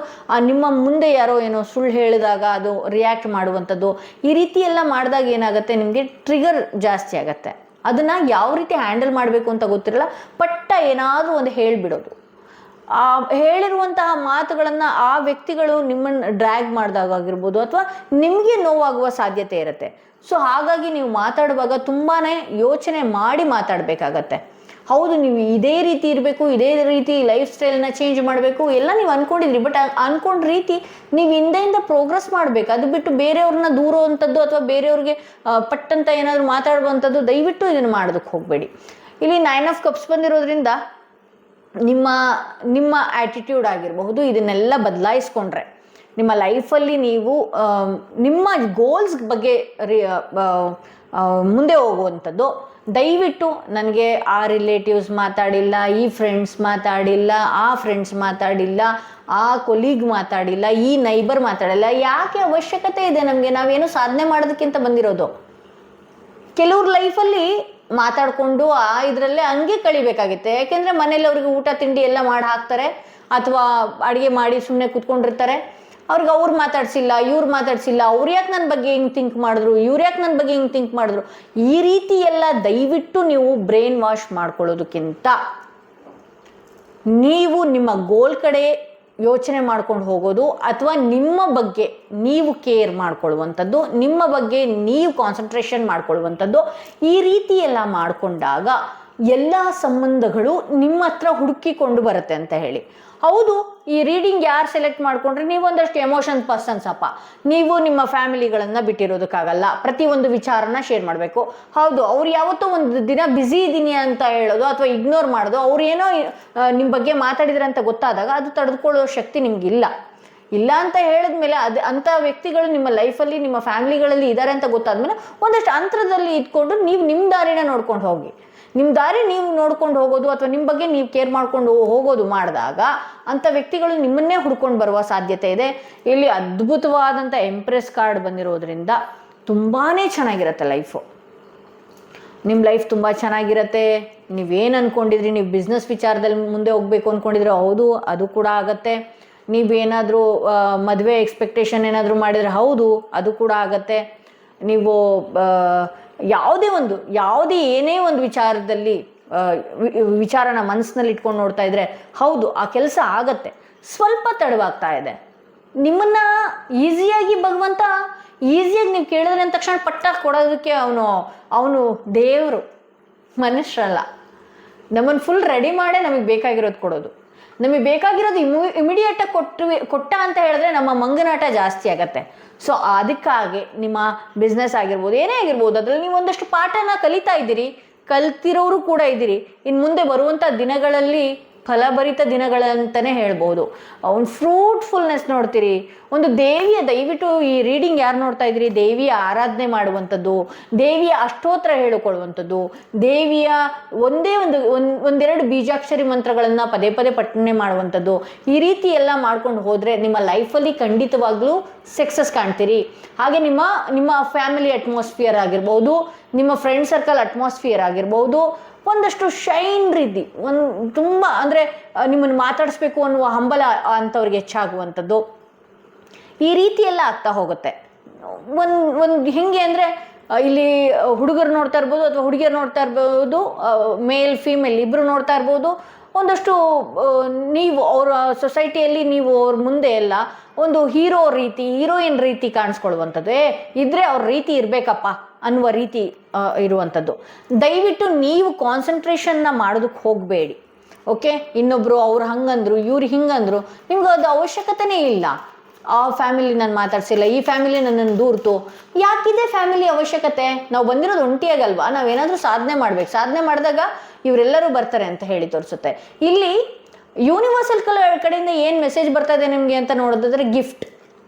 ನಿಮ್ಮ ಮುಂದೆ ಯಾರೋ ಏನೋ ಸುಳ್ಳು ಹೇಳಿದಾಗ ಅದು ರಿಯಾಕ್ಟ್ ಮಾಡುವಂಥದ್ದು, ಈ ರೀತಿ ಎಲ್ಲ ಮಾಡಿದಾಗ ಏನಾಗುತ್ತೆ, ನಿಮಗೆ ಟ್ರಿಗರ್ ಜಾಸ್ತಿ ಆಗುತ್ತೆ. ಅದನ್ನು ಯಾವ ರೀತಿ ಹ್ಯಾಂಡಲ್ ಮಾಡಬೇಕು ಅಂತ ಗೊತ್ತಿರಲ್ಲ, ಪಟ್ಟ ಏನಾದರೂ ಒಂದು ಹೇಳಿಬಿಡೋದು. ಆ ಹೇಳಿರುವಂತಹ ಮಾತುಗಳನ್ನು ಆ ವ್ಯಕ್ತಿಗಳು ನಿಮ್ಮನ್ನು ಡ್ರ್ಯಾಗ್ ಮಾಡಿದಾಗಿರ್ಬೋದು, ಅಥವಾ ನಿಮಗೆ ನೋವಾಗುವ ಸಾಧ್ಯತೆ ಇರುತ್ತೆ. ಸೊ ಹಾಗಾಗಿ ನೀವು ಮಾತಾಡುವಾಗ ತುಂಬಾ ಯೋಚನೆ ಮಾಡಿ ಮಾತಾಡಬೇಕಾಗತ್ತೆ. ಹೌದು, ನೀವು ಇದೇ ರೀತಿ ಇರಬೇಕು, ಇದೇ ರೀತಿ ಲೈಫ್ ಸ್ಟೈಲ್ನ ಚೇಂಜ್ ಮಾಡಬೇಕು ಎಲ್ಲ ನೀವು ಅಂದ್ಕೊಂಡಿದ್ರಿ. ಬಟ್ ಅಂದ್ಕೊಂಡ ರೀತಿ ನೀವು ಹಿಂದೆಯಿಂದ ಪ್ರೋಗ್ರೆಸ್ ಮಾಡಬೇಕು. ಅದು ಬಿಟ್ಟು ಬೇರೆಯವ್ರನ್ನ ದೂರುವಂಥದ್ದು ಅಥವಾ ಬೇರೆಯವ್ರಿಗೆ ಪಟ್ಟಂತ ಏನಾದರೂ ಮಾತಾಡುವಂಥದ್ದು ದಯವಿಟ್ಟು ಇದನ್ನು ಮಾಡೋದಕ್ಕೆ ಹೋಗಬೇಡಿ. ಇಲ್ಲಿ 9 ಆಫ್ ಕಪ್ಸ್ ಬಂದಿರೋದ್ರಿಂದ ನಿಮ್ಮ ಆ್ಯಟಿಟ್ಯೂಡ್ ಆಗಿರಬಹುದು, ಇದನ್ನೆಲ್ಲ ಬದಲಾಯಿಸ್ಕೊಂಡ್ರೆ ನಿಮ್ಮ ಲೈಫಲ್ಲಿ ನೀವು ನಿಮ್ಮ ಗೋಲ್ಸ್ ಬಗ್ಗೆ ಮುಂದೆ ಹೋಗುವಂಥದ್ದು. ದಯವಿಟ್ಟು ನನಗೆ ಆ ರಿಲೇಟಿವ್ಸ್ ಮಾತಾಡಿಲ್ಲ, ಈ ಫ್ರೆಂಡ್ಸ್ ಮಾತಾಡಿಲ್ಲ, ಆ ಫ್ರೆಂಡ್ಸ್ ಮಾತಾಡಿಲ್ಲ, ಆ ಕೊಲೀಗ್ ಮಾತಾಡಿಲ್ಲ, ಈ ನೈಬರ್ ಮಾತಾಡಿಲ್ಲ, ಯಾಕೆ ಅವಶ್ಯಕತೆ ಇದೆ ನಮಗೆ? ನಾವೇನು ಸಾಧನೆ ಮಾಡೋದಕ್ಕಿಂತ ಬಂದಿರೋದು. ಕೆಲವ್ರ ಲೈಫಲ್ಲಿ ಮಾತಾಡಿಕೊಂಡು ಇದರಲ್ಲೇ ಹಂಗೆ ಕಳಿಬೇಕಾಗುತ್ತೆ. ಯಾಕೆಂದರೆ ಮನೇಲಿ ಅವ್ರಿಗೆ ಊಟ ತಿಂಡಿ ಎಲ್ಲ ಮಾಡಿ ಹಾಕ್ತಾರೆ, ಅಥವಾ ಅಡುಗೆ ಮಾಡಿ ಸುಮ್ಮನೆ ಕೂತ್ಕೊಂಡಿರ್ತಾರೆ. ಅವ್ರಿಗೆ ಅವ್ರು ಮಾತಾಡ್ಸಿಲ್ಲ, ಇವ್ರು ಮಾತಾಡ್ಸಿಲ್ಲ, ಅವ್ರು ಯಾಕೆ ನನ್ನ ಬಗ್ಗೆ ಹಿಂಗೆ ಥಿಂಕ್ ಮಾಡಿದ್ರು, ಇವ್ರು ಯಾಕೆ ನನ್ನ ಬಗ್ಗೆ ಹಿಂಗೆ ಥಿಂಕ್ ಮಾಡಿದ್ರು, ಈ ರೀತಿ ಎಲ್ಲ ದಯವಿಟ್ಟು ನೀವು ಬ್ರೈನ್ ವಾಶ್ ಮಾಡ್ಕೊಳ್ಳೋದಕ್ಕಿಂತ ನೀವು ನಿಮ್ಮ ಗೋಲ್ ಕಡೆ ಯೋಚನೆ ಮಾಡ್ಕೊಂಡು ಹೋಗೋದು, ಅಥವಾ ನಿಮ್ಮ ಬಗ್ಗೆ ನೀವು ಕೇರ್ ಮಾಡ್ಕೊಳ್ಳುವಂಥದ್ದು, ನಿಮ್ಮ ಬಗ್ಗೆ ನೀವು ಕಾನ್ಸಂಟ್ರೇಷನ್ ಮಾಡ್ಕೊಳ್ಳುವಂಥದ್ದು, ಈ ರೀತಿ ಎಲ್ಲ ಮಾಡಿಕೊಂಡಾಗ ಎಲ್ಲ ಸಂಬಂಧಗಳು ನಿಮ್ಮ ಹತ್ರ ಹುಡುಕಿಕೊಂಡು ಬರುತ್ತೆ ಅಂತ ಹೇಳಿ. ಹೌದು, ಈ ರೀಡಿಂಗ್ ಯಾರು ಸೆಲೆಕ್ಟ್ ಮಾಡ್ಕೊಂಡ್ರೆ ನೀವು ಒಂದಷ್ಟು ಎಮೋಷನ್ ಪರ್ಸನ್ಸ್ ಅಪ್ಪ, ನೀವು ನಿಮ್ಮ ಫ್ಯಾಮಿಲಿಗಳನ್ನು ಬಿಟ್ಟಿರೋದಕ್ಕಾಗಲ್ಲ, ಪ್ರತಿಯೊಂದು ವಿಚಾರನ ಶೇರ್ ಮಾಡಬೇಕು. ಹೌದು, ಅವ್ರು ಯಾವತ್ತೋ ಒಂದು ದಿನ ಬ್ಯುಸಿ ಇದ್ದೀನಿ ಅಂತ ಹೇಳೋದು ಅಥವಾ ಇಗ್ನೋರ್ ಮಾಡೋದು, ಅವ್ರು ಏನೋ ನಿಮ್ಮ ಬಗ್ಗೆ ಮಾತಾಡಿದ್ರೆ ಅಂತ ಗೊತ್ತಾದಾಗ ಅದು ತಡೆದುಕೊಳ್ಳೋ ಶಕ್ತಿ ನಿಮ್ಗಿಲ್ಲ. ಇಲ್ಲ ಅಂತ ಹೇಳಿದ್ಮೇಲೆ ಅಂಥ ವ್ಯಕ್ತಿಗಳು ನಿಮ್ಮ ಲೈಫಲ್ಲಿ, ನಿಮ್ಮ ಫ್ಯಾಮಿಲಿಗಳಲ್ಲಿ ಇದ್ದಾರೆ ಅಂತ ಗೊತ್ತಾದ್ಮೇಲೆ ಒಂದಷ್ಟು ಅಂತರದಲ್ಲಿ ಇದ್ಕೊಂಡು ನೀವು ನಿಮ್ಮ ದಾರಿನ ನೋಡ್ಕೊಂಡು ಹೋಗಿ. ನಿಮ್ಮ ದಾರಿ ನೀವು ನೋಡ್ಕೊಂಡು ಹೋಗೋದು ಅಥವಾ ನಿಮ್ಮ ಬಗ್ಗೆ ನೀವು ಕೇರ್ ಮಾಡ್ಕೊಂಡು ಹೋಗೋದು ಮಾಡಿದಾಗ ಅಂಥ ವ್ಯಕ್ತಿಗಳು ನಿಮ್ಮನ್ನೇ ಹುಡ್ಕೊಂಡು ಬರುವ ಸಾಧ್ಯತೆ ಇದೆ. ಇಲ್ಲಿ ಅದ್ಭುತವಾದಂಥ ಎಂಪ್ರೆಸ್ ಕಾರ್ಡ್ ಬಂದಿರೋದ್ರಿಂದ ತುಂಬಾ ಚೆನ್ನಾಗಿರುತ್ತೆ ಲೈಫು. ನಿಮ್ಮ ಲೈಫ್ ತುಂಬ ಚೆನ್ನಾಗಿರುತ್ತೆ. ನೀವೇನು ಅಂದ್ಕೊಂಡಿದ್ರಿ, ನೀವು ಬಿಸ್ನೆಸ್ ವಿಚಾರದಲ್ಲಿ ಮುಂದೆ ಹೋಗಬೇಕು ಅಂದ್ಕೊಂಡಿದ್ರೆ ಹೌದು, ಅದು ಕೂಡ ಆಗತ್ತೆ. ನೀವೇನಾದರೂ ಮದುವೆ ಎಕ್ಸ್ಪೆಕ್ಟೇಷನ್ ಏನಾದರೂ ಮಾಡಿದರೆ ಹೌದು, ಅದು ಕೂಡ ಆಗತ್ತೆ. ನೀವು ಯಾವುದೇ ಏನೇ ಒಂದು ವಿಚಾರದಲ್ಲಿ ವಿಚಾರನ ಮನಸ್ಸಿನಲ್ಲಿ ಇಟ್ಕೊಂಡು ನೋಡ್ತಾ ಇದ್ರೆ ಹೌದು, ಆ ಕೆಲಸ ಆಗತ್ತೆ. ಸ್ವಲ್ಪ ತಡವಾಗ್ತಾ ಇದೆ. ನಿಮ್ಮನ್ನ ಈಸಿಯಾಗಿ ಭಗವಂತ ಈಸಿಯಾಗಿ ನೀವು ಕೇಳಿದ್ರೆ ಅಂದ ತಕ್ಷಣ ಪಟ್ಟ ಕೊಡೋದಕ್ಕೆ ಅವನು ದೇವರು, ಮನುಷ್ಯರಲ್ಲ. ನಮ್ಮನ್ನು ಫುಲ್ ರೆಡಿ ಮಾಡೇ ನಮಗೆ ಬೇಕಾಗಿರೋದು ಕೊಡೋದು. ನಮಗೆ ಬೇಕಾಗಿರೋದು ಇಮಿಡಿಯೇಟಾಗಿ ಕೊಟ್ಟ ಅಂತ ಹೇಳಿದ್ರೆ ನಮ್ಮ ಮಂಗನಾಟ ಜಾಸ್ತಿ ಆಗತ್ತೆ. ಸೊ ಅದಕ್ಕಾಗಿ ನಿಮ್ಮ ಬಿಸ್ನೆಸ್ ಆಗಿರ್ಬೋದು, ಏನೇ ಆಗಿರ್ಬೋದು, ಅದರಲ್ಲಿ ನೀವು ಒಂದಷ್ಟು ಪಾಠನ ಕಲಿತಾ ಇದ್ದೀರಿ, ಕಲ್ತಿರೋರು ಕೂಡ ಇದ್ದೀರಿ. ಇನ್ನು ಮುಂದೆ ಬರುವಂಥ ದಿನಗಳಲ್ಲಿ ಫಲಭರಿತ ದಿನಗಳಂತಲೇ ಹೇಳ್ಬೋದು. ಒಂದು ಫ್ರೂಟ್ಫುಲ್ನೆಸ್ ನೋಡ್ತೀರಿ. ಒಂದು ದೇವಿಯ, ದಯವಿಟ್ಟು ಈ ರೀಡಿಂಗ್ ಯಾರು ನೋಡ್ತಾ ಇದ್ದೀರಿ, ದೇವಿಯ ಆರಾಧನೆ ಮಾಡುವಂಥದ್ದು, ದೇವಿಯ ಅಷ್ಟೋತ್ರ ಹೇಳಿಕೊಳ್ಳುವಂಥದ್ದು, ದೇವಿಯ ಒಂದೆರಡು ಬೀಜಾಕ್ಷರಿ ಮಂತ್ರಗಳನ್ನು ಪದೇ ಪದೇ ಪಠನೆ ಮಾಡುವಂಥದ್ದು, ಈ ರೀತಿ ಎಲ್ಲ ಮಾಡ್ಕೊಂಡು ಹೋದರೆ ನಿಮ್ಮ ಲೈಫಲ್ಲಿ ಖಂಡಿತವಾಗ್ಲೂ ಸಕ್ಸಸ್ ಕಾಣ್ತೀರಿ. ಹಾಗೆ ನಿಮ್ಮ ಫ್ಯಾಮಿಲಿ ಅಟ್ಮಾಸ್ಫಿಯರ್ ಆಗಿರ್ಬೋದು, ನಿಮ್ಮ ಫ್ರೆಂಡ್ ಸರ್ಕಲ್ ಅಟ್ಮಾಸ್ಫಿಯರ್ ಆಗಿರ್ಬೋದು, ಒಂದಷ್ಟು ಶೈನ್ ರೀತಿ ತುಂಬ ಅಂದರೆ ನಿಮ್ಮನ್ನು ಮಾತಾಡಿಸ್ಬೇಕು ಅನ್ನುವ ಹಂಬಲ ಅಂಥವ್ರಿಗೆ ಹೆಚ್ಚಾಗುವಂಥದ್ದು, ಈ ರೀತಿ ಎಲ್ಲ ಆಗ್ತಾ ಹೋಗುತ್ತೆ. ಒಂದು ಹೆಂಗೆ ಅಂದರೆ ಇಲ್ಲಿ ಹುಡುಗರು ನೋಡ್ತಾ ಇರ್ಬೋದು ಅಥವಾ ಹುಡುಗಿಯರು ನೋಡ್ತಾ ಇರ್ಬೋದು, ಮೇಲ್ ಫೀಮೇಲ್ ಇಬ್ಬರು ನೋಡ್ತಾ ಇರ್ಬೋದು. ಒಂದಷ್ಟು ನೀವು ಅವರ ಸೊಸೈಟಿಯಲ್ಲಿ ನೀವು ಅವ್ರ ಮುಂದೆ ಎಲ್ಲ ಒಂದು ಹೀರೋಯಿನ್ ರೀತಿ ಕಾಣಿಸ್ಕೊಳ್ಳುವಂಥದ್ದು, ಇದ್ರೆ ಅವ್ರ ರೀತಿ ಇರಬೇಕಪ್ಪ ಅನ್ನುವ ರೀತಿ ಇರುವಂಥದ್ದು. ದಯವಿಟ್ಟು ನೀವು ಕಾನ್ಸಂಟ್ರೇಷನ್ನ ಮಾಡೋದಕ್ಕೆ ಹೋಗಬೇಡಿ. ಓಕೆ, ಇನ್ನೊಬ್ಬರು ಅವ್ರು ಹಂಗಂದ್ರು, ಇವ್ರು ಹಿಂಗಂದ್ರು, ನಿಮ್ಗೆ ಅದು ಅವಶ್ಯಕತೆನೇ ಇಲ್ಲ. ಆ ಫ್ಯಾಮಿಲಿ ನಾನು ಮಾತಾಡ್ಸಿಲ್ಲ, ಈ ಫ್ಯಾಮಿಲಿ ನನ್ನನ್ನು ದೂರ್ತು, ಯಾಕಿದೆ ಫ್ಯಾಮಿಲಿ ಅವಶ್ಯಕತೆ? ನಾವು ಬಂದಿರೋದು ಒಂಟಿಯಾಗಲ್ವಾ, ನಾವೇನಾದರೂ ಸಾಧನೆ ಮಾಡ್ಬೇಕು. ಸಾಧನೆ ಮಾಡಿದಾಗ ಇವರೆಲ್ಲರೂ ಬರ್ತಾರೆ ಅಂತ ಹೇಳಿ ತೋರಿಸುತ್ತೆ. ಇಲ್ಲಿ ಯೂನಿವರ್ಸಲ್ ಕಡೆಯಿಂದ ಏನು ಮೆಸೇಜ್ ಬರ್ತಾ ಇದೆ ನಿಮಗೆ ಅಂತ ನೋಡೋದಾದ್ರೆ, ಗಿಫ್ಟ್,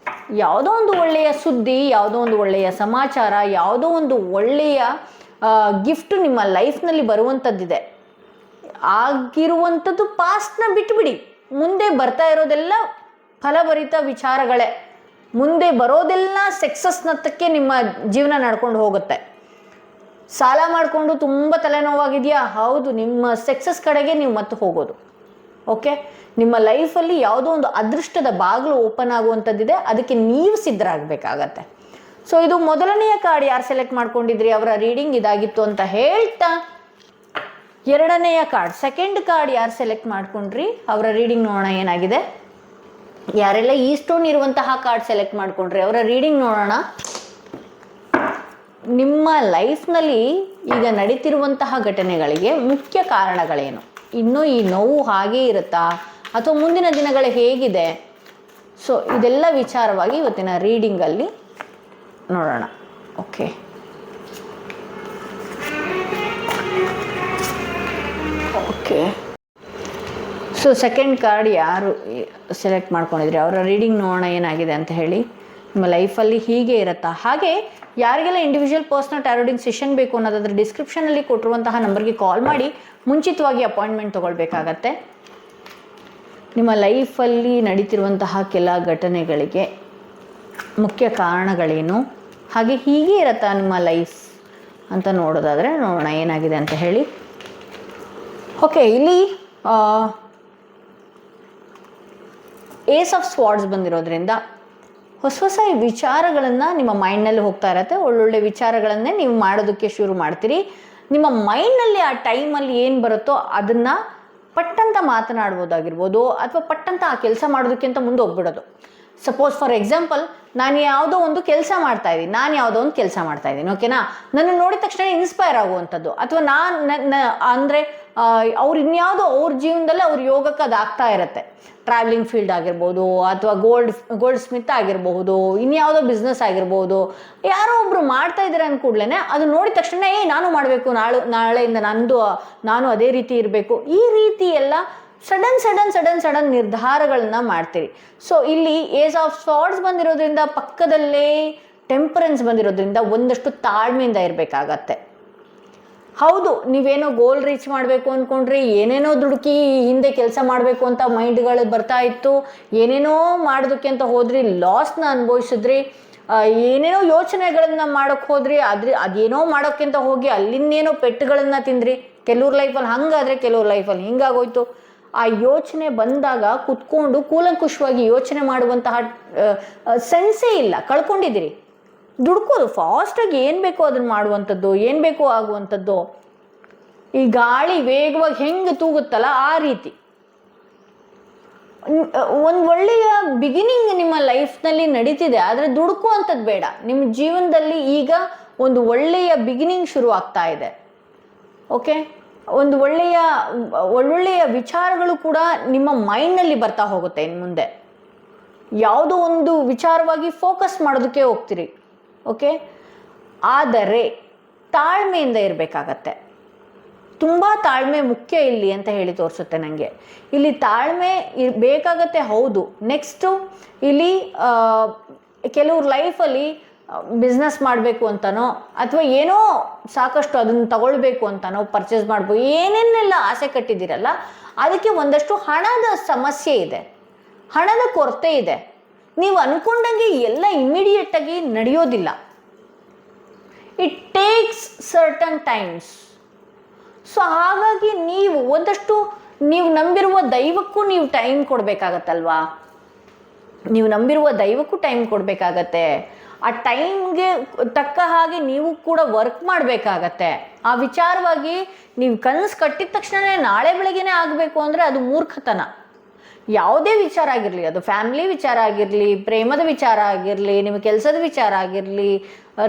ಯಾವುದೋ ಒಂದು ಒಳ್ಳೆಯ ಸುದ್ದಿ, ಯಾವುದೋ ಒಂದು ಒಳ್ಳೆಯ ಸಮಾಚಾರ, ಯಾವುದೋ ಒಂದು ಒಳ್ಳೆಯ ಗಿಫ್ಟ್ ನಿಮ್ಮ ಲೈಫ್ನಲ್ಲಿ ಬರುವಂಥದ್ದಿದೆ. ಆಗಿರುವಂಥದ್ದು ಪಾಸ್ಟ್ನ ಬಿಟ್ಬಿಡಿ, ಮುಂದೆ ಬರ್ತಾ ಇರೋದೆಲ್ಲ ಫಲಭರಿತ ವಿಚಾರಗಳೇ. ಮುಂದೆ ಬರೋದೆಲ್ಲ ಸಕ್ಸಸ್ನತ್ತಕ್ಕೆ ನಿಮ್ಮ ಜೀವನ ನಡ್ಕೊಂಡು ಹೋಗುತ್ತೆ. ಸಾಲ ಮಾಡಿಕೊಂಡು ತುಂಬ ತಲೆನೋವಾಗಿದೆಯಾ? ಹೌದು, ನಿಮ್ಮ ಸಕ್ಸಸ್ ಕಡೆಗೆ ನೀವು ಮತ್ತೆ ಹೋಗೋದು. ಓಕೆ, ನಿಮ್ಮ ಲೈಫಲ್ಲಿ ಯಾವುದೋ ಒಂದು ಅದೃಷ್ಟದ ಬಾಗಿಲು ಓಪನ್ ಆಗುವಂಥದ್ದಿದೆ, ಅದಕ್ಕೆ ನೀವು ಸಿದ್ಧರಾಗಬೇಕಾಗತ್ತೆ. ಸೊ ಇದು ಮೊದಲನೆಯ ಕಾರ್ಡ್ ಯಾರು ಸೆಲೆಕ್ಟ್ ಮಾಡ್ಕೊಂಡಿದ್ರಿ ಅವರ ರೀಡಿಂಗ್ ಇದಾಗಿತ್ತು ಅಂತ ಹೇಳ್ತಾ, ಎರಡನೆಯ ಕಾರ್ಡ್, ಸೆಕೆಂಡ್ ಕಾರ್ಡ್ ಯಾರು ಸೆಲೆಕ್ಟ್ ಮಾಡ್ಕೊಂಡ್ರಿ ಅವರ ರೀಡಿಂಗ್ ನೋಡೋಣ ಏನಾಗಿದೆ. ಯಾರೆಲ್ಲ ಈ ಸ್ಟೋನ್ ಇರುವಂತಹ ಕಾರ್ಡ್ ಸೆಲೆಕ್ಟ್ ಮಾಡ್ಕೊಂಡ್ರಿ ಅವರ ರೀಡಿಂಗ್ ನೋಡೋಣ. ನಿಮ್ಮ ಲೈಫ್ನಲ್ಲಿ ಈಗ ನಡೀತಿರುವಂತಹ ಘಟನೆಗಳಿಗೆ ಮುಖ್ಯ ಕಾರಣಗಳೇನು? ಇನ್ನೂ ಈ ನೋವು ಹಾಗೇ ಇರುತ್ತಾ ಅಥವಾ ಮುಂದಿನ ದಿನಗಳು ಹೇಗಿದೆ? ಸೊ ಇದೆಲ್ಲ ವಿಚಾರವಾಗಿ ಇವತ್ತಿನ ರೀಡಿಂಗಲ್ಲಿ ನೋಡೋಣ. ಓಕೆ, ಸೊ ಸೆಕೆಂಡ್ ಕಾರ್ಡ್ ಯಾರು ಸೆಲೆಕ್ಟ್ ಮಾಡ್ಕೊಂಡಿದ್ರಿ ಅವರ ರೀಡಿಂಗ್ ನೋಡೋಣ ಏನಾಗಿದೆ ಅಂತ ಹೇಳಿ. ನಿಮ್ಮ ಲೈಫಲ್ಲಿ ಹೀಗೆ ಇರುತ್ತಾ? ಹಾಗೆ ಯಾರಿಗೆಲ್ಲ ಇಂಡಿವಿಜುವಲ್ ಪರ್ಸ್ನಲ್ ಟ್ಯಾರೋಡಿಂಗ್ ಸೆಷನ್ ಬೇಕು ಅನ್ನೋದಾದ್ರೆ ಡಿಸ್ಕ್ರಿಪ್ಷನಲ್ಲಿ ಕೊಟ್ಟಿರುವಂತಹ ನಂಬರ್ಗೆ ಕಾಲ್ ಮಾಡಿ ಮುಂಚಿತವಾಗಿ ಅಪಾಯಿಂಟ್ಮೆಂಟ್ ತೊಗೊಳ್ಬೇಕಾಗತ್ತೆ. ನಿಮ್ಮ ಲೈಫಲ್ಲಿ ನಡೀತಿರುವಂತಹ ಕೆಲ ಘಟನೆಗಳಿಗೆ ಮುಖ್ಯ ಕಾರಣಗಳೇನು, ಹಾಗೆ ಹೀಗೆ ಇರುತ್ತಾ ನಿಮ್ಮ ಲೈಫ್ ಅಂತ ನೋಡೋದಾದರೆ ನೋಡೋಣ ಏನಾಗಿದೆ ಅಂತ ಹೇಳಿ. ಓಕೆ, ಇಲ್ಲಿ ಏಸ್ ಆಫ್ ಸ್ವಾರ್ಡ್ಸ್ ಬಂದಿರೋದ್ರಿಂದ ಹೊಸ ವಿಚಾರಗಳನ್ನು ನಿಮ್ಮ ಮೈಂಡ್ನಲ್ಲಿ ಹೋಗ್ತಾ ಇರತ್ತೆ. ಒಳ್ಳೊಳ್ಳೆ ವಿಚಾರಗಳನ್ನೇ ನೀವು ಮಾಡೋದಕ್ಕೆ ಶುರು ಮಾಡ್ತೀರಿ. ನಿಮ್ಮ ಮೈಂಡ್ನಲ್ಲಿ ಆ ಟೈಮಲ್ಲಿ ಏನು ಬರುತ್ತೋ ಅದನ್ನು ಪಟ್ಟಂತ ಮಾತನಾಡ್ಬೋದಾಗಿರ್ಬೋದು ಅಥವಾ ಪಟ್ಟಂತ ಆ ಕೆಲಸ ಮಾಡೋದಕ್ಕಿಂತ ಮುಂದೆ ಹೋಗ್ಬಿಡೋದು. ಸಪೋಸ್ ಫಾರ್ ಎಕ್ಸಾಂಪಲ್ ನಾನು ಯಾವುದೋ ಒಂದು ಕೆಲಸ ಮಾಡ್ತಾ ಇದ್ದೀನಿ ಓಕೆನಾ, ನನ್ನ ನೋಡಿದ ತಕ್ಷಣ ಇನ್ಸ್ಪೈರ್ ಆಗುವಂಥದ್ದು, ಅಥವಾ ಅಂದರೆ ಅವ್ರು ಇನ್ಯಾವುದೋ ಅವ್ರ ಜೀವನದಲ್ಲಿ ಅವ್ರ ಯೋಗಕ್ಕೆ ಅದು ಆಗ್ತಾ ಇರುತ್ತೆ. ಟ್ರಾವೆಲಿಂಗ್ ಫೀಲ್ಡ್ ಆಗಿರ್ಬೋದು, ಅಥವಾ ಗೋಲ್ಡ್ ಸ್ಮಿತ್ ಆಗಿರಬಹುದು, ಇನ್ಯಾವುದೋ ಬಿಸ್ನೆಸ್ ಆಗಿರ್ಬೋದು, ಯಾರೋ ಒಬ್ರು ಮಾಡ್ತಾ ಇದ್ದಾರೆ ಅಂದ ಕೂಡಲೇ ಅದು ನೋಡಿದ ತಕ್ಷಣ ನಾನು ಮಾಡಬೇಕು, ನಾಳೆಯಿಂದ ನಾನು ಅದೇ ರೀತಿ ಇರಬೇಕು, ಈ ರೀತಿ ಎಲ್ಲ ಸಡನ್ ನಿರ್ಧಾರಗಳನ್ನ ಮಾಡ್ತೀರಿ. ಸೊ ಇಲ್ಲಿ ಏಸ್ ಆಫ್ ಸಾರ್ಡ್ಸ್ ಬಂದಿರೋದ್ರಿಂದ, ಪಕ್ಕದಲ್ಲೇ ಟೆಂಪರೆನ್ಸ್ ಬಂದಿರೋದ್ರಿಂದ ಒಂದಷ್ಟು ತಾಳ್ಮೆಯಿಂದ ಇರಬೇಕಾಗತ್ತೆ. ಹೌದು, ನೀವೇನೋ ಗೋಲ್ ರೀಚ್ ಮಾಡಬೇಕು ಅಂದ್ಕೊಂಡ್ರಿ, ಏನೇನೋ ದುಡುಕಿ ಹಿಂದೆ ಕೆಲಸ ಮಾಡಬೇಕು ಅಂತ ಮೈಂಡ್ಗಳು ಬರ್ತಾ ಇತ್ತು, ಏನೇನೋ ಮಾಡೋದಕ್ಕೆ ಅಂತ ಹೋದ್ರಿ, ಲಾಸ್ನ ಅನುಭವಿಸಿದ್ರಿ, ಏನೇನೋ ಯೋಚನೆಗಳನ್ನ ಮಾಡೋಕ್ಕೆ ಹೋದ್ರಿ, ಅದೇನೋ ಮಾಡೋಕ್ಕಿಂತ ಹೋಗಿ ಅಲ್ಲಿನ್ನೇನೋ ಪೆಟ್ಟುಗಳನ್ನ ತಿಂದ್ರಿ. ಕೆಲವ್ರ ಲೈಫಲ್ಲಿ ಹಂಗಾದ್ರೆ ಕೆಲವ್ರ ಲೈಫಲ್ಲಿ ಹಿಂಗಾಗೋಯ್ತು. ಆ ಯೋಚನೆ ಬಂದಾಗ ಕುತ್ಕೊಂಡು ಕೂಲಂಕುಷವಾಗಿ ಯೋಚನೆ ಮಾಡುವಂತಹ ಸೆನ್ಸೇ ಇಲ್ಲ, ಕಳ್ಕೊಂಡಿದ್ದೀರಿ. ದುಡ್ಕೋದು ಫಾಸ್ಟಾಗಿ ಏನು ಬೇಕೋ ಅದನ್ನು ಮಾಡುವಂಥದ್ದು, ಏನು ಬೇಕೋ ಆಗುವಂಥದ್ದು. ಈ ಗಾಳಿ ವೇಗವಾಗಿ ಹೆಂಗೆ ತೂಗುತ್ತಲ್ಲ ಆ ರೀತಿ. ಒಂದು ಒಳ್ಳೆಯ ಬಿಗಿನಿಂಗ್ ನಿಮ್ಮ ಲೈಫ್ನಲ್ಲಿ ನಡೀತಿದೆ, ಆದರೆ ದುಡ್ಕುವಂಥದ್ದು ಬೇಡ. ನಿಮ್ಮ ಜೀವನದಲ್ಲಿ ಈಗ ಒಂದು ಒಳ್ಳೆಯ ಬಿಗಿನಿಂಗ್ ಶುರು ಆಗ್ತಾ ಇದೆ. ಓಕೆ, ಒಂದು ಒಳ್ಳೊಳ್ಳೆಯ ವಿಚಾರಗಳು ಕೂಡ ನಿಮ್ಮ ಮೈಂಡ್ನಲ್ಲಿ ಬರ್ತಾ ಹೋಗುತ್ತೆ. ಇನ್ನು ಮುಂದೆ ಯಾವುದೋ ಒಂದು ವಿಚಾರವಾಗಿ ಫೋಕಸ್ ಮಾಡೋದಕ್ಕೆ ಹೋಗ್ತೀರಿ. ಓಕೆ, ಆದರೆ ತಾಳ್ಮೆಯಿಂದ ಇರಬೇಕಾಗತ್ತೆ. ತುಂಬ ತಾಳ್ಮೆ ಮುಖ್ಯ ಇಲ್ಲಿ ಅಂತ ಹೇಳಿ ತೋರಿಸುತ್ತೆ ನನಗೆ. ಇಲ್ಲಿ ತಾಳ್ಮೆ ಬೇಕಾಗತ್ತೆ, ಹೌದು. ನೆಕ್ಸ್ಟು ಇಲ್ಲಿ ಕೆಲವ್ರ ಲೈಫಲ್ಲಿ ಬಿಸ್ನೆಸ್ ಮಾಡಬೇಕು ಅಂತನೋ, ಅಥವಾ ಏನೋ ಸಾಕಷ್ಟು ಅದನ್ನು ತಗೊಳ್ಬೇಕು ಅಂತನೋ, ಪರ್ಚೇಸ್ ಮಾಡ್ಬೋದು, ಏನೇನೆಲ್ಲ ಆಸೆ ಕಟ್ಟಿದ್ದೀರಲ್ಲ, ಅದಕ್ಕೆ ಒಂದಷ್ಟು ಹಣದ ಸಮಸ್ಯೆ ಇದೆ, ಹಣದ ಕೊರತೆ ಇದೆ. ನೀವು ಅಂದ್ಕೊಂಡಂಗೆ ಎಲ್ಲ ಇಮಿಡಿಯೇಟಾಗಿ ನಡೆಯೋದಿಲ್ಲ. It takes certain times. So ಹಾಗಾಗಿ ನೀವು ನಂಬಿರುವ ದೈವಕ್ಕೂ ನೀವು ಟೈಮ್ ಕೊಡಬೇಕಾಗತ್ತಲ್ವಾ, ನೀವು ನಂಬಿರುವ ದೈವಕ್ಕೂ ಟೈಮ್ ಕೊಡಬೇಕಾಗತ್ತೆ. ಆ ಟೈಮ್ಗೆ ತಕ್ಕ ಹಾಗೆ ನೀವು ಕೂಡ ವರ್ಕ್ ಮಾಡಬೇಕಾಗತ್ತೆ. ಆ ವಿಚಾರವಾಗಿ ನೀವು ಕನಸು ಕಟ್ಟಿದ ತಕ್ಷಣ ನಾಳೆ ಬೆಳಗ್ಗೆನೇ ಆಗಬೇಕು ಅಂದರೆ ಅದು ಮೂರ್ಖತನ. ಯಾವುದೇ ವಿಚಾರ ಆಗಿರಲಿ, ಅದು ಫ್ಯಾಮಿಲಿ ವಿಚಾರ ಆಗಿರಲಿ, ಪ್ರೇಮದ ವಿಚಾರ ಆಗಿರಲಿ, ನಿಮ್ಮ ಕೆಲಸದ ವಿಚಾರ ಆಗಿರಲಿ,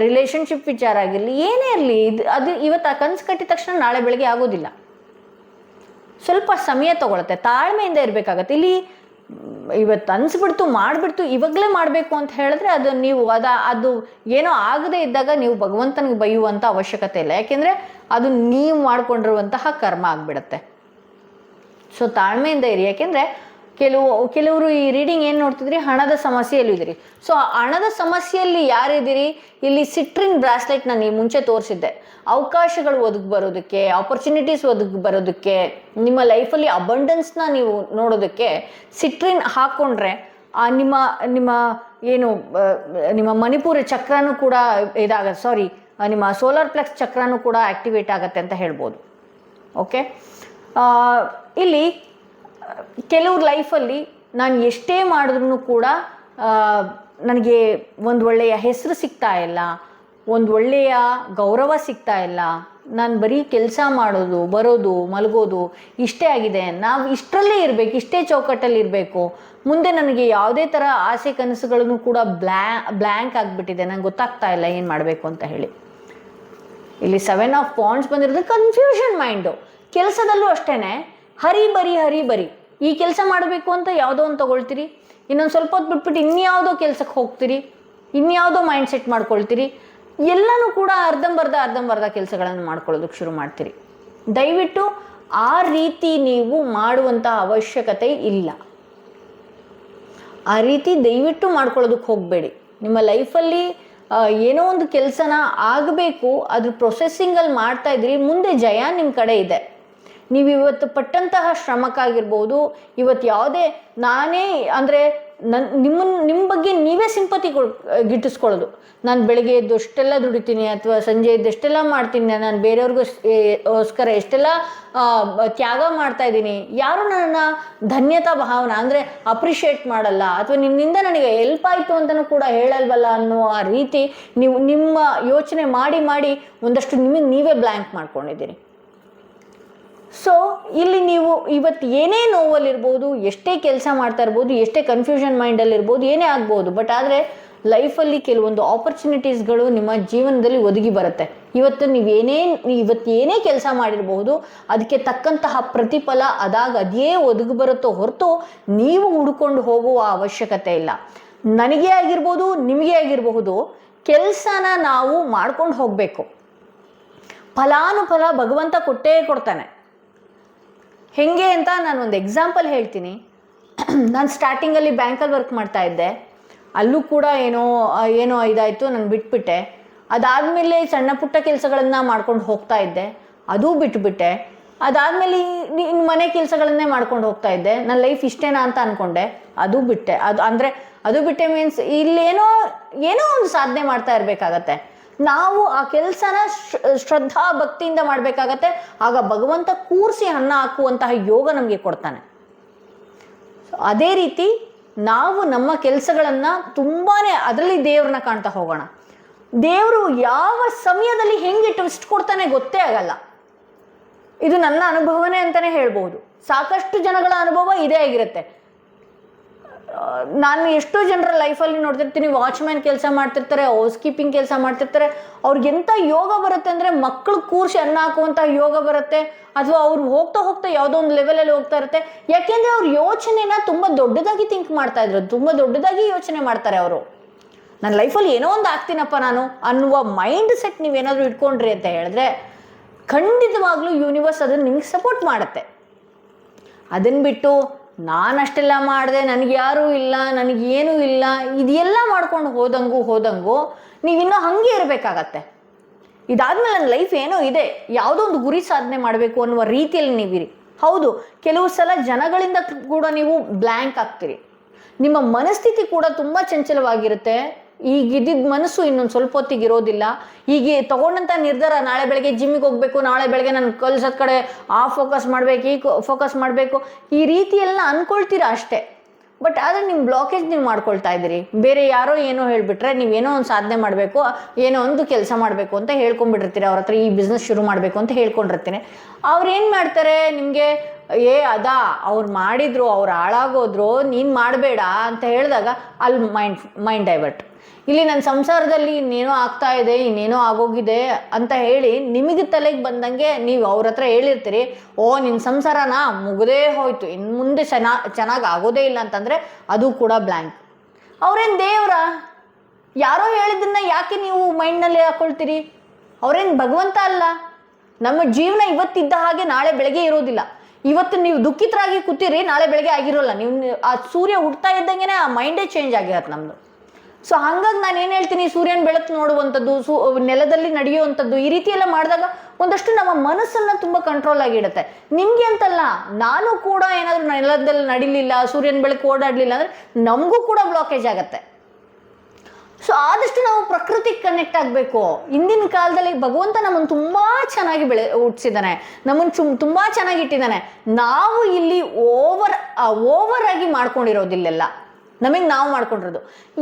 ರಿಲೇಷನ್ಶಿಪ್ ವಿಚಾರ ಆಗಿರಲಿ, ಏನೇ ಇರಲಿ, ಅದು ಇವತ್ತು ಆ ಕನಸು ಕಟ್ಟಿದ ತಕ್ಷಣ ನಾಳೆ ಬೆಳಗ್ಗೆ ಆಗೋದಿಲ್ಲ. ಸ್ವಲ್ಪ ಸಮಯ ತಗೊಳುತ್ತೆ, ತಾಳ್ಮೆಯಿಂದ ಇರಬೇಕಾಗತ್ತೆ. ಇಲ್ಲಿ ಇವತ್ತು ಅನಿಸ್ಬಿಡ್ತು, ಮಾಡಿಬಿಡ್ತು, ಇವಾಗಲೇ ಮಾಡಬೇಕು ಅಂತ ಹೇಳಿದ್ರೆ ಅದು ನೀವು ಅದು ಏನೋ ಆಗದೇ ಇದ್ದಾಗ ನೀವು ಭಗವಂತನಿಗೆ ಬೈಯುವಂಥ ಅವಶ್ಯಕತೆ ಇಲ್ಲ. ಯಾಕೆಂದರೆ ಅದು ನೀವು ಮಾಡಿಕೊಂಡಿರುವಂತಹ ಕರ್ಮ ಆಗಿಬಿಡುತ್ತೆ. ಸೊ ತಾಳ್ಮೆಯಿಂದ ಇರಿ. ಯಾಕೆಂದರೆ ಕೆಲವರು ಈ ರೀಡಿಂಗ್ ಏನು ನೋಡ್ತಿದ್ರಿ, ಹಣದ ಸಮಸ್ಯೆಯಲ್ಲಿ ಇದ್ದೀರಿ. ಸೊ ಹಣದ ಸಮಸ್ಯೆಯಲ್ಲಿ ಯಾರಿದ್ದೀರಿ, ಇಲ್ಲಿ ಸಿಟ್ರಿನ್ ಬ್ರಾಸ್ಲೆಟ್ ನಾನು ಈ ಮುಂಚೆ ತೋರಿಸಿದ್ದೆ. ಅವಕಾಶಗಳು ಒದಗಿ ಬರೋದಕ್ಕೆ, ಆಪರ್ಚುನಿಟೀಸ್ ಒದಗಿ ಬರೋದಕ್ಕೆ, ನಿಮ್ಮ ಲೈಫಲ್ಲಿ ಅಬಂಡೆನ್ಸ್ನ ನೀವು ನೋಡೋದಕ್ಕೆ ಸಿಟ್ರಿನ್ ಹಾಕ್ಕೊಂಡ್ರೆ ನಿಮ್ಮ ಮಣಿಪುರ ಚಕ್ರನೂ ಕೂಡ ನಿಮ್ಮ ಸೋಲಾರ್ ಪ್ಲೆಕ್ಸ್ ಚಕ್ರನೂ ಕೂಡ ಆ್ಯಕ್ಟಿವೇಟ್ ಆಗುತ್ತೆ ಅಂತ ಹೇಳ್ಬೋದು. ಓಕೆ, ಇಲ್ಲಿ ಕೆಲವ್ರ ಲೈಫಲ್ಲಿ ನಾನು ಎಷ್ಟೇ ಮಾಡಿದ್ರೂ ಕೂಡ ನನಗೆ ಒಂದು ಒಳ್ಳೆಯ ಹೆಸರು ಸಿಗ್ತಾ ಇಲ್ಲ, ಒಂದು ಒಳ್ಳೆಯ ಗೌರವ ಸಿಗ್ತಾ ಇಲ್ಲ, ನಾನು ಬರೀ ಕೆಲಸ ಮಾಡೋದು, ಬರೋದು, ಮಲಗೋದು ಇಷ್ಟೇ ಆಗಿದೆ, ನಾವು ಇಷ್ಟರಲ್ಲೇ ಇರಬೇಕು, ಇಷ್ಟೇ ಚೌಕಟ್ಟಲ್ಲಿ ಇರಬೇಕು, ಮುಂದೆ ನನಗೆ ಯಾವುದೇ ಥರ ಆಸೆ ಕನಸುಗಳನ್ನು ಕೂಡ ಬ್ಲ್ಯಾಂಕ್ ಆಗಿಬಿಟ್ಟಿದೆ, ನಂಗೆ ಗೊತ್ತಾಗ್ತಾ ಇಲ್ಲ ಏನು ಮಾಡಬೇಕು ಅಂತ ಹೇಳಿ. ಇಲ್ಲಿ 7 ಆಫ್ ವಾಂಡ್ಸ್ ಬಂದಿರೋದು ಕನ್ಫ್ಯೂಷನ್ ಮೈಂಡು. ಕೆಲಸದಲ್ಲೂ ಅಷ್ಟೇ ಹರಿ ಬರಿ ಈ ಕೆಲಸ ಮಾಡಬೇಕು ಅಂತ ಯಾವುದೋ ಒಂದು ತೊಗೊಳ್ತೀರಿ, ಇನ್ನೊಂದು ಸ್ವಲ್ಪ ಹೊತ್ತು ಬಿಟ್ಬಿಟ್ಟು ಇನ್ಯಾವುದೋ ಕೆಲಸಕ್ಕೆ ಹೋಗ್ತೀರಿ, ಇನ್ಯಾವುದೋ ಮೈಂಡ್ ಸೆಟ್ ಮಾಡ್ಕೊಳ್ತೀರಿ, ಎಲ್ಲನೂ ಕೂಡ ಅರ್ಧಂಬರ್ಧ ಕೆಲಸಗಳನ್ನು ಮಾಡ್ಕೊಳ್ಳೋದಕ್ಕೆ ಶುರು ಮಾಡ್ತೀರಿ. ದಯವಿಟ್ಟು ಆ ರೀತಿ ನೀವು ಮಾಡುವಂಥ ಅವಶ್ಯಕತೆ ಇಲ್ಲ. ಆ ರೀತಿ ದಯವಿಟ್ಟು ಮಾಡ್ಕೊಳ್ಳೋದಕ್ಕೆ ಹೋಗಬೇಡಿ. ನಿಮ್ಮ ಲೈಫಲ್ಲಿ ಏನೋ ಒಂದು ಕೆಲಸನ ಆಗಬೇಕು, ಅದ್ರ ಪ್ರೊಸೆಸ್ಸಿಂಗಲ್ಲಿ ಮಾಡ್ತಾ ಇದ್ರಿ, ಮುಂದೆ ಜಯ ನಿಮ್ಮ ಕಡೆ ಇದೆ. ನೀವು ಇವತ್ತು ಪಟ್ಟಂತಹ ಶ್ರಮಕ್ಕಾಗಿರ್ಬೋದು, ಇವತ್ತು ಯಾವುದೇ ನಾನೇ ಅಂದರೆ ನಿಮ್ಮ ಬಗ್ಗೆ ನೀವೇ ಸಿಂಪತಿ ಗಿಟ್ಟಿಸ್ಕೊಳ್ಳೋದು. ನಾನು ಬೆಳಗ್ಗೆ ಎದ್ದು ಅಷ್ಟೆಲ್ಲ ದುಡಿತೀನಿ, ಅಥವಾ ಸಂಜೆ ಎದ್ದು ಎಷ್ಟೆಲ್ಲ ಮಾಡ್ತೀನಿ, ನಾನು ಬೇರೆಯವ್ರಿಗೋಸ್ಕರ ಎಷ್ಟೆಲ್ಲ ತ್ಯಾಗ ಮಾಡ್ತಾ ಇದ್ದೀನಿ, ಯಾರು ನನ್ನ ಧನ್ಯತಾ ಭಾವನೆ ಅಂದರೆ ಅಪ್ರಿಷಿಯೇಟ್ ಮಾಡಲ್ಲ, ಅಥವಾ ನಿಮ್ಮಿಂದ ನನಗೆ ಹೆಲ್ಪ್ ಆಯಿತು ಅಂತಲೂ ಕೂಡ ಹೇಳಲ್ವಲ್ಲ ಅನ್ನೋ ಆ ರೀತಿ ನೀವು ನಿಮ್ಮ ಯೋಚನೆ ಮಾಡಿ ಒಂದಷ್ಟು ನಿಮಗೆ ನೀವೇ ಬ್ಲ್ಯಾಂಕ್ ಮಾಡ್ಕೊಂಡಿದ್ದೀರಿ. ಸೊ ಇಲ್ಲಿ ನೀವು ಇವತ್ತು ಏನೇ ನೋವಲ್ಲಿರ್ಬೋದು, ಎಷ್ಟೇ ಕೆಲಸ ಮಾಡ್ತಾ ಇರ್ಬೋದು, ಎಷ್ಟೇ ಕನ್ಫ್ಯೂಷನ್ ಮೈಂಡಲ್ಲಿರ್ಬೋದು, ಏನೇ ಆಗ್ಬೋದು, ಬಟ್ ಆದರೆ ಲೈಫಲ್ಲಿ ಕೆಲವೊಂದು ಆಪರ್ಚುನಿಟೀಸ್ಗಳು ನಿಮ್ಮ ಜೀವನದಲ್ಲಿ ಒದಗಿ ಬರುತ್ತೆ. ಇವತ್ತು ಏನೇ ಕೆಲಸ ಮಾಡಿರಬಹುದು, ಅದಕ್ಕೆ ತಕ್ಕಂತಹ ಪ್ರತಿಫಲ ಅದೇ ಒದಗಿ ಬರುತ್ತೋ ಹೊರತು ನೀವು ಹುಡ್ಕೊಂಡು ಹೋಗುವ ಅವಶ್ಯಕತೆ ಇಲ್ಲ. ನನಗೇ ಆಗಿರ್ಬೋದು, ನಿಮಗೆ ಆಗಿರಬಹುದು, ಕೆಲಸನ ನಾವು ಮಾಡ್ಕೊಂಡು ಹೋಗಬೇಕು. ಫಲಾನುಫಲ ಭಗವಂತ ಕೊಟ್ಟೇ ಕೊಡ್ತಾನೆ. ಹೆಂಗೆ ಅಂತ ನಾನು ಒಂದು ಎಕ್ಸಾಂಪಲ್ ಹೇಳ್ತೀನಿ. ನಾನು ಸ್ಟಾರ್ಟಿಂಗಲ್ಲಿ ಬ್ಯಾಂಕಲ್ಲಿ ವರ್ಕ್ ಮಾಡ್ತಾ ಇದ್ದೆ. ಅಲ್ಲೂ ಕೂಡ ಏನೋ ಇದಾಯಿತು, ನಾನು ಬಿಟ್ಬಿಟ್ಟೆ. ಅದಾದಮೇಲೆ ಸಣ್ಣ ಪುಟ್ಟ ಕೆಲಸಗಳನ್ನು ಮಾಡ್ಕೊಂಡು ಹೋಗ್ತಾ ಇದ್ದೆ, ಅದೂ ಬಿಟ್ಬಿಟ್ಟೆ. ಅದಾದಮೇಲೆ ಇನ್ನು ಮನೆ ಕೆಲಸಗಳನ್ನೇ ಮಾಡ್ಕೊಂಡು ಹೋಗ್ತಾ ಇದ್ದೆ. ನನ್ನ ಲೈಫ್ ಇಷ್ಟೇನಾ ಅಂತ ಅಂದ್ಕೊಂಡೆ, ಅದು ಬಿಟ್ಟೆ. ಅದು ಬಿಟ್ಟೆ ಮೀನ್ಸ್ ಇಲ್ಲೇನೋ ಒಂದು ಸಾಧನೆ ಮಾಡ್ತಾ ಇರಬೇಕಾಗತ್ತೆ. ನಾವು ಆ ಕೆಲಸನ ಶ್ರದ್ಧಾ ಭಕ್ತಿಯಿಂದ ಮಾಡಬೇಕಾಗತ್ತೆ. ಆಗ ಭಗವಂತ ಕೂರಿಸಿ ಅನ್ನ ಹಾಕುವಂತಹ ಯೋಗ ನಮಗೆ ಕೊಡ್ತಾನೆ. ಅದೇ ರೀತಿ ನಾವು ನಮ್ಮ ಕೆಲಸಗಳನ್ನು ತುಂಬಾನೇ ಅದರಲ್ಲಿ ದೇವ್ರನ್ನ ಕಾಣ್ತಾ ಹೋಗೋಣ. ದೇವರು ಯಾವ ಸಮಯದಲ್ಲಿ ಹೆಂಗೆ ಟ್ವಿಸ್ಟ್ ಕೊಡ್ತಾನೆ ಗೊತ್ತೇ ಆಗಲ್ಲ. ಇದು ನನ್ನ ಅನುಭವನೇ ಅಂತಾನೆ ಹೇಳ್ಬೋದು. ಸಾಕಷ್ಟು ಜನಗಳ ಅನುಭವ ಇದೇ ಆಗಿರುತ್ತೆ. ನಾನು ಎಷ್ಟೋ ಜನರ ಲೈಫಲ್ಲಿ ನೋಡ್ತಿರ್ತೀನಿ, ವಾಚ್ಮ್ಯಾನ್ ಕೆಲಸ ಮಾಡ್ತಿರ್ತಾರೆ, ಹೌಸ್ ಕೀಪಿಂಗ್ ಕೆಲಸ ಮಾಡ್ತಿರ್ತಾರೆ. ಅವ್ರಿಗೆಂಥ ಯೋಗ ಬರುತ್ತೆ ಅಂದರೆ ಮಕ್ಕಳು ಕೂರಿಸಿ ಅನ್ನ ಹಾಕುವಂಥ ಯೋಗ ಬರುತ್ತೆ. ಅಥವಾ ಅವ್ರು ಹೋಗ್ತಾ ಹೋಗ್ತಾ ಯಾವುದೋ ಒಂದು ಲೆವೆಲಲ್ಲಿ ಹೋಗ್ತಾ ಇರುತ್ತೆ. ಯಾಕೆಂದರೆ ಅವ್ರ ಯೋಚನೆನ ತುಂಬ ದೊಡ್ಡದಾಗಿ ಥಿಂಕ್ ಮಾಡ್ತಾ ಇದ್ರು, ತುಂಬ ದೊಡ್ಡದಾಗಿ ಯೋಚನೆ ಮಾಡ್ತಾರೆ ಅವರು. ನನ್ನ ಲೈಫಲ್ಲಿ ಏನೋ ಒಂದು ಆಗ್ತೀನಪ್ಪ ನಾನು ಅನ್ನುವ ಮೈಂಡ್ ಸೆಟ್ ನೀವೇನಾದರೂ ಇಟ್ಕೊಂಡ್ರಿ ಅಂತ ಹೇಳಿದ್ರೆ ಖಂಡಿತವಾಗ್ಲೂ ಯೂನಿವರ್ಸ್ ಅದನ್ನು ನಿಮಗೆ ಸಪೋರ್ಟ್ ಮಾಡುತ್ತೆ. ಅದನ್ನು ಬಿಟ್ಟು ನಾನಷ್ಟೆಲ್ಲ ಮಾಡಿದೆ, ನನಗೆ ಯಾರೂ ಇಲ್ಲ, ನನಗೇನೂ ಇಲ್ಲ, ಇದೆಲ್ಲ ಮಾಡ್ಕೊಂಡು ಹೋದಂಗೂ ನೀವಿನ್ನೂ ಹಾಗೆ ಇರಬೇಕಾಗತ್ತೆ. ಇದಾದ್ಮೇಲೆ ನನ್ನ ಲೈಫ್ ಏನೋ ಇದೆ, ಯಾವುದೋ ಒಂದು ಗುರಿ ಸಾಧನೆ ಮಾಡಬೇಕು ಅನ್ನುವ ರೀತಿಯಲ್ಲಿ ನೀವಿರಿ. ಹೌದು, ಕೆಲವು ಸಲ ಜನಗಳಿಂದ ಕೂಡ ನೀವು ಬ್ಲ್ಯಾಂಕ್ ಆಗ್ತೀರಿ. ನಿಮ್ಮ ಮನಸ್ಥಿತಿ ಕೂಡ ತುಂಬ ಚಂಚಲವಾಗಿರುತ್ತೆ. ಈಗಿದ್ದಿದ್ದ ಮನಸ್ಸು ಇನ್ನೊಂದು ಸ್ವಲ್ಪ ಹೊತ್ತಿಗೆ ಇರೋದಿಲ್ಲ. ಈಗ ತಗೊಂಡಂಥ ನಿರ್ಧಾರ, ನಾಳೆ ಬೆಳಗ್ಗೆ ಜಿಮ್ಮಿಗೆ ಹೋಗಬೇಕು, ನಾಳೆ ಬೆಳಗ್ಗೆ ನಾನು ಕಲ್ಸದ ಕಡೆ ಫೋಕಸ್ ಮಾಡಬೇಕು, ಫೋಕಸ್ ಮಾಡಬೇಕು, ಈ ರೀತಿ ಎಲ್ಲ ಅಂದ್ಕೊಳ್ತೀರಾ ಅಷ್ಟೇ. ಬಟ್ ಆದರೆ ನಿಮ್ಮ ಬ್ಲಾಕೇಜ್ ನೀವು ಮಾಡ್ಕೊಳ್ತಾ ಇದ್ದೀರಿ. ಬೇರೆ ಯಾರೋ ಏನೋ ಹೇಳಿಬಿಟ್ರೆ ನೀವೇನೋ ಒಂದು ಸಾಧನೆ ಮಾಡಬೇಕು, ಏನೋ ಒಂದು ಕೆಲಸ ಮಾಡಬೇಕು ಅಂತ ಹೇಳ್ಕೊಂಡ್ಬಿಟ್ಟಿರ್ತೀರಿ. ಅವ್ರ ಹತ್ರ ಈ ಬಿಸ್ನೆಸ್ ಶುರು ಮಾಡಬೇಕು ಅಂತ ಹೇಳ್ಕೊಂಡಿರ್ತೀನಿ. ಅವ್ರು ಏನು ಮಾಡ್ತಾರೆ, ನಿಮಗೆ ಅವ್ರು ಮಾಡಿದ್ರು, ಅವ್ರು ಹಾಳಾಗೋದ್ರು, ನೀನು ಮಾಡಬೇಡ ಅಂತ ಹೇಳಿದಾಗ ಅಲ್ಲಿ ಮೈಂಡ್ ಡೈವರ್ಟ್. ಇಲ್ಲಿ ನನ್ನ ಸಂಸಾರದಲ್ಲಿ ಇನ್ನೇನೋ ಆಗ್ತಾ ಇದೆ, ಇನ್ನೇನೋ ಆಗೋಗಿದೆ ಅಂತ ಹೇಳಿ ನಿಮಗೆ ತಲೆಗೆ ಬಂದಂಗೆ ನೀವು ಅವ್ರ ಹತ್ರ ಹೇಳಿರ್ತೀರಿ, ನಿನ್ನ ಸಂಸಾರನ ಮುಗದೇ ಹೋಯ್ತು, ಇನ್ನು ಮುಂದೆ ಚೆನ್ನಾಗಿ ಆಗೋದೇ ಇಲ್ಲ ಅಂತಂದರೆ ಅದು ಕೂಡ ಬ್ಲ್ಯಾಂಕ್. ಅವ್ರೇನು ದೇವ್ರ? ಯಾರೋ ಹೇಳಿದ್ದನ್ನ ಯಾಕೆ ನೀವು ಮೈಂಡ್ನಲ್ಲಿ ಹಾಕೊಳ್ತೀರಿ? ಅವ್ರೇನು ಭಗವಂತ ಅಲ್ಲ. ನಮ್ಮ ಜೀವನ ಇವತ್ತಿದ್ದ ಹಾಗೆ ನಾಳೆ ಬೆಳಗ್ಗೆ ಇರೋದಿಲ್ಲ. ಇವತ್ತು ನೀವು ದುಃಖಿತರಾಗಿ ಕೂತೀರಿ, ನಾಳೆ ಬೆಳಗ್ಗೆ ಆಗಿರೋಲ್ಲ. ನೀವು ಆ ಸೂರ್ಯ ಹುಡ್ತಾ ಇದ್ದಂಗೆ ಆ ಮೈಂಡೇ ಚೇಂಜ್ ಆಗಿರತ್ತೆ ನಮ್ಮದು. ಸೊ ಹಾಗಾಗಿ ನಾನು ಏನು ಹೇಳ್ತೀನಿ, ಸೂರ್ಯನ ಬೆಳಕು ನೋಡುವಂಥದ್ದು, ನೆಲದಲ್ಲಿ ನಡೆಯುವಂಥದ್ದು, ಈ ರೀತಿ ಎಲ್ಲ ಮಾಡಿದಾಗ ಒಂದಷ್ಟು ನಮ್ಮ ಮನಸ್ಸನ್ನು ತುಂಬ ಕಂಟ್ರೋಲ್ ಆಗಿಡುತ್ತೆ. ನಿಮಗೆ ಅಂತಲ್ಲ, ನಾನು ಕೂಡ ಏನಾದರೂ ನೆಲದಲ್ಲಿ ನಡಿಲಿಲ್ಲ, ಸೂರ್ಯನ ಬೆಳಕು ಓಡಾಡಲಿಲ್ಲ ಅಂದರೆ ನಮಗೂ ಕೂಡ ಬ್ಲಾಕೇಜ್ ಆಗುತ್ತೆ. ಸೊ ಆದಷ್ಟು ನಾವು ಪ್ರಕೃತಿಗೆ ಕನೆಕ್ಟ್ ಆಗಬೇಕು. ಇಂದಿನ ಕಾಲದಲ್ಲಿ ಭಗವಂತ ನಮ್ಮನ್ನು ತುಂಬ ಚೆನ್ನಾಗಿ ಹುಟ್ಟಿಸಿದ್ದಾನೆ, ನಮ್ಮನ್ನು ತುಂಬ ಚೆನ್ನಾಗಿ ಇಟ್ಟಿದ್ದಾನೆ. ನಾವು ಇಲ್ಲಿ ಓವರ್ ಆಗಿ ಮಾಡ್ಕೊಂಡಿರೋದಿಲ್ಲೆಲ್ಲ ನಮಗೆ ನಾವು ಮಾಡ್ಕೊಂಡಿರೋದು.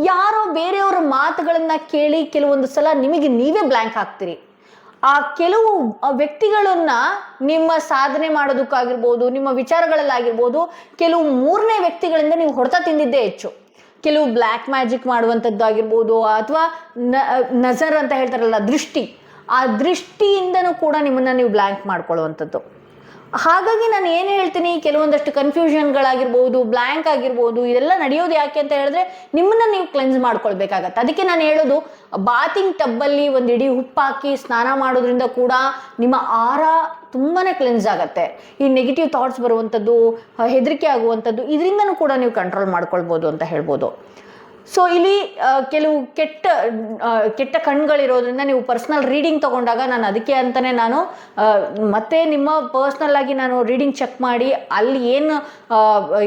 ಯಾರೋ ಬೇರೆಯವರ ಮಾತುಗಳನ್ನ ಕೇಳಿ ಕೆಲವೊಂದು ಸಲ ನಿಮಗೆ ನೀವೇ ಬ್ಲ್ಯಾಂಕ್ ಆಗ್ತೀರಿ. ಆ ಕೆಲವು ವ್ಯಕ್ತಿಗಳನ್ನ ನಿಮ್ಮ ಸಾಧನೆ ಮಾಡೋದಕ್ಕಾಗಿರ್ಬೋದು, ನಿಮ್ಮ ವಿಚಾರಗಳಲ್ಲಾಗಿರ್ಬೋದು, ಕೆಲವು ಮೂರನೇ ವ್ಯಕ್ತಿಗಳಿಂದ ನೀವು ಹೊಡೆತ ತಿಂದಿದ್ದೇ ಹೆಚ್ಚು. ಕೆಲವು ಬ್ಲ್ಯಾಕ್ ಮ್ಯಾಜಿಕ್ ಮಾಡುವಂಥದ್ದು ಆಗಿರ್ಬೋದು, ಅಥವಾ ನಜರ್ ಅಂತ ಹೇಳ್ತಾರಲ್ಲ, ದೃಷ್ಟಿ, ಆ ದೃಷ್ಟಿಯಿಂದನೂ ಕೂಡ ನಿಮ್ಮನ್ನು ನೀವು ಬ್ಲ್ಯಾಂಕ್ ಮಾಡ್ಕೊಳ್ಳುವಂಥದ್ದು. ಹಾಗಾಗಿ ನಾನು ಏನು ಹೇಳ್ತೀನಿ, ಕೆಲವೊಂದಷ್ಟು ಕನ್ಫ್ಯೂಷನ್ಗಳಾಗಿರ್ಬೋದು, ಬ್ಲ್ಯಾಂಕ್ ಆಗಿರ್ಬೋದು, ಇದೆಲ್ಲ ನಡೆಯೋದು ಯಾಕೆ ಅಂತ ಹೇಳಿದ್ರೆ ನಿಮ್ಮನ್ನು ನೀವು ಕ್ಲೆನ್ಸ್ ಮಾಡ್ಕೊಳ್ಬೇಕಾಗತ್ತೆ. ಅದಕ್ಕೆ ನಾನು ಹೇಳೋದು, ಬಾತಿಂಗ್ ಟಬ್ಬಲ್ಲಿ ಒಂದು ಇಡೀ ಉಪ್ಪು ಹಾಕಿ ಸ್ನಾನ ಮಾಡೋದ್ರಿಂದ ಕೂಡ ನಿಮ್ಮ ಆರಾ ತುಂಬಾ ಕ್ಲೆನ್ಸ್ ಆಗುತ್ತೆ. ಈ ನೆಗೆಟಿವ್ ಥಾಟ್ಸ್ ಬರುವಂಥದ್ದು, ಹೆದರಿಕೆ ಆಗುವಂಥದ್ದು, ಇದರಿಂದನೂ ಕೂಡ ನೀವು ಕಂಟ್ರೋಲ್ ಮಾಡ್ಕೊಳ್ಬೋದು ಅಂತ ಹೇಳ್ಬೋದು. ಸೊ ಇಲ್ಲಿ ಕೆಲವು ಕೆಟ್ಟ ಕಣ್ಗಳಿರೋದ್ರಿಂದ ನೀವು ಪರ್ಸ್ನಲ್ ರೀಡಿಂಗ್ ತೊಗೊಂಡಾಗ ನಾನು ಅದಕ್ಕೆ ಅಂತಲೇ ನಾನು ಮತ್ತೆ ನಿಮ್ಮ ಪರ್ಸ್ನಲ್ ಆಗಿ ನಾನು ರೀಡಿಂಗ್ ಚೆಕ್ ಮಾಡಿ ಅಲ್ಲಿ ಏನು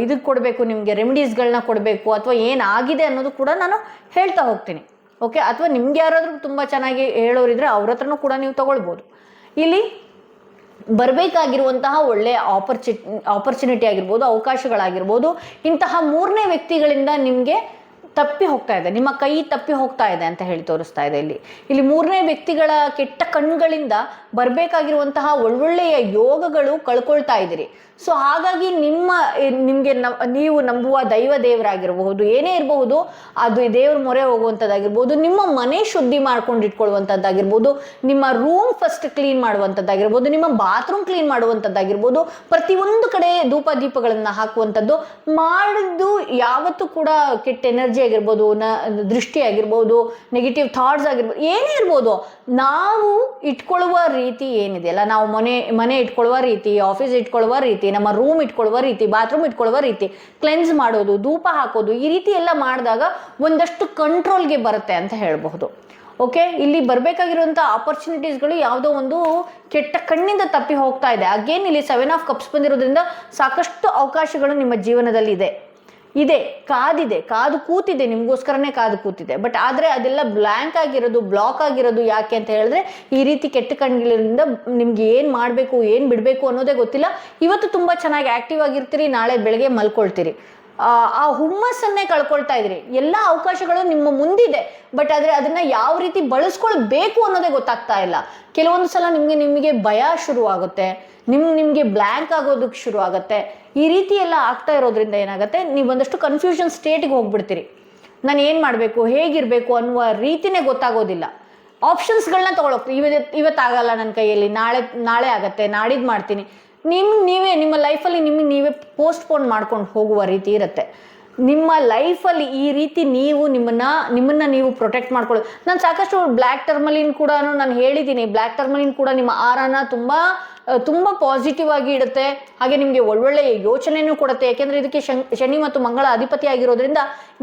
ಇದಕ್ಕೆ ಕೊಡಬೇಕು, ನಿಮಗೆ ರೆಮಿಡೀಸ್ಗಳನ್ನ ಕೊಡಬೇಕು, ಅಥವಾ ಏನಾಗಿದೆ ಅನ್ನೋದು ಕೂಡ ನಾನು ಹೇಳ್ತಾ ಹೋಗ್ತೀನಿ. ಓಕೆ, ಅಥವಾ ನಿಮ್ಗೆ ಯಾರಾದರೂ ತುಂಬ ಚೆನ್ನಾಗಿ ಹೇಳೋರಿದ್ರೆ ಅವ್ರ ಹತ್ರನೂ ಕೂಡ ನೀವು ತೊಗೊಳ್ಬೋದು. ಇಲ್ಲಿ ಬರಬೇಕಾಗಿರುವಂತಹ ಒಳ್ಳೆಯ ಆಪರ್ಚುನಿಟಿ ಆಗಿರ್ಬೋದು, ಅವಕಾಶಗಳಾಗಿರ್ಬೋದು, ಇಂತಹ ಮೂರನೇ ವ್ಯಕ್ತಿಗಳಿಂದ ನಿಮಗೆ ತಪ್ಪಿ ಹೋಗ್ತಾ ಇದೆ, ನಿಮ್ಮ ಕೈ ತಪ್ಪಿ ಹೋಗ್ತಾ ಇದೆ ಅಂತ ಹೇಳಿ ತೋರಿಸ್ತಾ ಇದೆ. ಇಲ್ಲಿ ಮೂರನೇ ವ್ಯಕ್ತಿಗಳ ಕೆಟ್ಟ ಕಣ್ಗಳಿಂದ ಬರಬೇಕಾಗಿರುವಂತಹ ಒಳ್ಳೊಳ್ಳೆಯ ಯೋಗಗಳು ಕಳ್ಕೊಳ್ತಾ ಇದ್ದೀರಿ. ಸೊ ಹಾಗಾಗಿ ನಿಮಗೆ ನೀವು ನಂಬುವ ದೇವರಾಗಿರಬಹುದು, ಏನೇ ಇರಬಹುದು, ಅದು ದೇವ್ರ ಮೊರೆ ಹೋಗುವಂಥದ್ದಾಗಿರ್ಬೋದು, ನಿಮ್ಮ ಮನೆ ಶುದ್ಧಿ ಮಾಡ್ಕೊಂಡು ಇಟ್ಕೊಳ್ಳುವಂಥದ್ದಾಗಿರ್ಬೋದು, ನಿಮ್ಮ ರೂಮ್ ಫಸ್ಟ್ ಕ್ಲೀನ್ ಮಾಡುವಂಥದ್ದಾಗಿರ್ಬೋದು, ನಿಮ್ಮ ಬಾತ್ರೂಮ್ ಕ್ಲೀನ್ ಮಾಡುವಂಥದ್ದಾಗಿರ್ಬೋದು, ಪ್ರತಿಯೊಂದು ಕಡೆ ಧೂಪ ದೀಪಗಳನ್ನು ಹಾಕುವಂಥದ್ದು ಮಾಡಿದ್ದು ಯಾವತ್ತೂ ಕೂಡ ಕೆಟ್ಟ ಎನರ್ಜಿ ಆಗಿರ್ಬೋದು, ದೃಷ್ಟಿ ಆಗಿರ್ಬೋದು, ನೆಗೆಟಿವ್ ಥಾಟ್ಸ್ ಆಗಿರ್ಬೋದು, ಏನೇ ಇರ್ಬೋದು, ನಾವು ಇಟ್ಕೊಳ್ಳುವ ರೀತಿ ಏನಿದೆಯಲ್ಲ, ನಾವು ಮನೆ ಇಟ್ಕೊಳ್ಳುವ ರೀತಿ, ಆಫೀಸ್ ಇಟ್ಕೊಳ್ಳುವ ರೀತಿ, ನಮ್ಮ ರೂಮ್ ಇಟ್ಕೊಳ್ಳುವ ರೀತಿ, ಬಾತ್ರೂಮ್ ಇಟ್ಕೊಳ್ಳುವ ರೀತಿ, ಕ್ಲೆನ್ಸ್ ಮಾಡೋದು, ಧೂಪ ಹಾಕೋದು, ಈ ರೀತಿ ಎಲ್ಲ ಮಾಡಿದಾಗ ಒಂದಷ್ಟು ಕಂಟ್ರೋಲ್ಗೆ ಬರುತ್ತೆ ಅಂತ ಹೇಳಬಹುದು. ಓಕೆ, ಇಲ್ಲಿ ಬರಬೇಕಾಗಿರುವಂಥ ಆಪರ್ಚುನಿಟೀಸ್ಗಳು ಯಾವುದೋ ಒಂದು ಕೆಟ್ಟ ಕಣ್ಣಿಂದ ತಪ್ಪಿ ಹೋಗ್ತಾ ಇದೆ. ಅಗೇನ್ ಇಲ್ಲಿ 7 ಆಫ್ ಕಪ್ಸ್ ಬಂದಿರೋದ್ರಿಂದ ಸಾಕಷ್ಟು ಅವಕಾಶಗಳು ನಿಮ್ಮ ಜೀವನದಲ್ಲಿ ಕಾದು ಕೂತಿದೆ, ನಿಮಗೋಸ್ಕರನೇ ಕಾದು ಕೂತಿದೆ. ಬಟ್ ಆದರೆ ಅದೆಲ್ಲ ಬ್ಲಾಕ್ ಆಗಿರೋದು ಯಾಕೆ ಅಂತ ಹೇಳಿದ್ರೆ, ಈ ರೀತಿ ಕೆಟ್ಟ ಕಣ್ಗಳಿಂದ ನಿಮ್ಗೆ ಏನು ಮಾಡಬೇಕು ಏನು ಬಿಡಬೇಕು ಅನ್ನೋದೇ ಗೊತ್ತಿಲ್ಲ. ಇವತ್ತು ತುಂಬ ಚೆನ್ನಾಗಿ ಆ್ಯಕ್ಟಿವ್ ಆಗಿರ್ತೀರಿ, ನಾಳೆ ಬೆಳಗ್ಗೆ ಮಲ್ಕೊಳ್ತೀರಿ, ಆ ಹುಮ್ಮಸ್ಸನ್ನೇ ಕಳ್ಕೊಳ್ತಾ ಇದ್ರಿ. ಎಲ್ಲ ಅವಕಾಶಗಳು ನಿಮ್ಮ ಮುಂದಿದೆ, ಬಟ್ ಆದರೆ ಅದನ್ನ ಯಾವ ರೀತಿ ಬಳಸ್ಕೊಳ್ಬೇಕು ಅನ್ನೋದೇ ಗೊತ್ತಾಗ್ತಾ ಇಲ್ಲ. ಕೆಲವೊಂದು ಸಲ ನಿಮಗೆ ಭಯ ಶುರುವಾಗುತ್ತೆ, ನಿಮಗೆ ಬ್ಲ್ಯಾಂಕ್ ಆಗೋದಕ್ಕೆ ಶುರು ಆಗುತ್ತೆ. ಈ ರೀತಿ ಎಲ್ಲ ಆಗ್ತಾ ಇರೋದ್ರಿಂದ ಏನಾಗುತ್ತೆ, ನೀವು ಒಂದಷ್ಟು ಕನ್ಫ್ಯೂಷನ್ ಸ್ಟೇಟ್ಗೆ ಹೋಗ್ಬಿಡ್ತೀರಿ. ನಾನು ಏನು ಮಾಡಬೇಕು, ಹೇಗಿರಬೇಕು ಅನ್ನುವ ರೀತಿನೇ ಗೊತ್ತಾಗೋದಿಲ್ಲ. ಆಪ್ಷನ್ಸ್ಗಳನ್ನ ತೊಗೊಳೋಗ್ತೀವಿ. ಇವತ್ತಾಗಲ್ಲ ನನ್ನ ಕೈಯಲ್ಲಿ, ನಾಳೆ ಆಗತ್ತೆ, ನಾಡಿದ್ದು ಮಾಡ್ತೀನಿ. ನಿಮ್ಮ ಲೈಫಲ್ಲಿ ನೀವೇ ಪೋಸ್ಟ್ಪೋನ್ ಮಾಡ್ಕೊಂಡು ಹೋಗುವ ರೀತಿ ಇರುತ್ತೆ. ನಿಮ್ಮ ಲೈಫಲ್ಲಿ ಈ ರೀತಿ ನಿಮ್ಮನ್ನ ನೀವು ಪ್ರೊಟೆಕ್ಟ್ ಮಾಡ್ಕೊಳ್ಳೋದು. ನಾನು ಸಾಕಷ್ಟು ಬ್ಲ್ಯಾಕ್ ಟರ್ಮಲಿನ್ ಕೂಡ ನಾನು ಹೇಳಿದ್ದೀನಿ. ಬ್ಲ್ಯಾಕ್ ಟರ್ಮಲಿನ್ ಕೂಡ ನಿಮ್ಮ ಆರಾನ ತುಂಬ ಪಾಸಿಟಿವ್ ಆಗಿ ಇಡುತ್ತೆ. ಹಾಗೆ ನಿಮಗೆ ಒಳ್ಳೊಳ್ಳೆಯ ಯೋಚನೆಯೂ ಕೊಡುತ್ತೆ. ಯಾಕೆಂದರೆ ಇದಕ್ಕೆ ಶನಿ ಮತ್ತು ಮಂಗಳ ಅಧಿಪತಿ ಆಗಿರೋದ್ರಿಂದ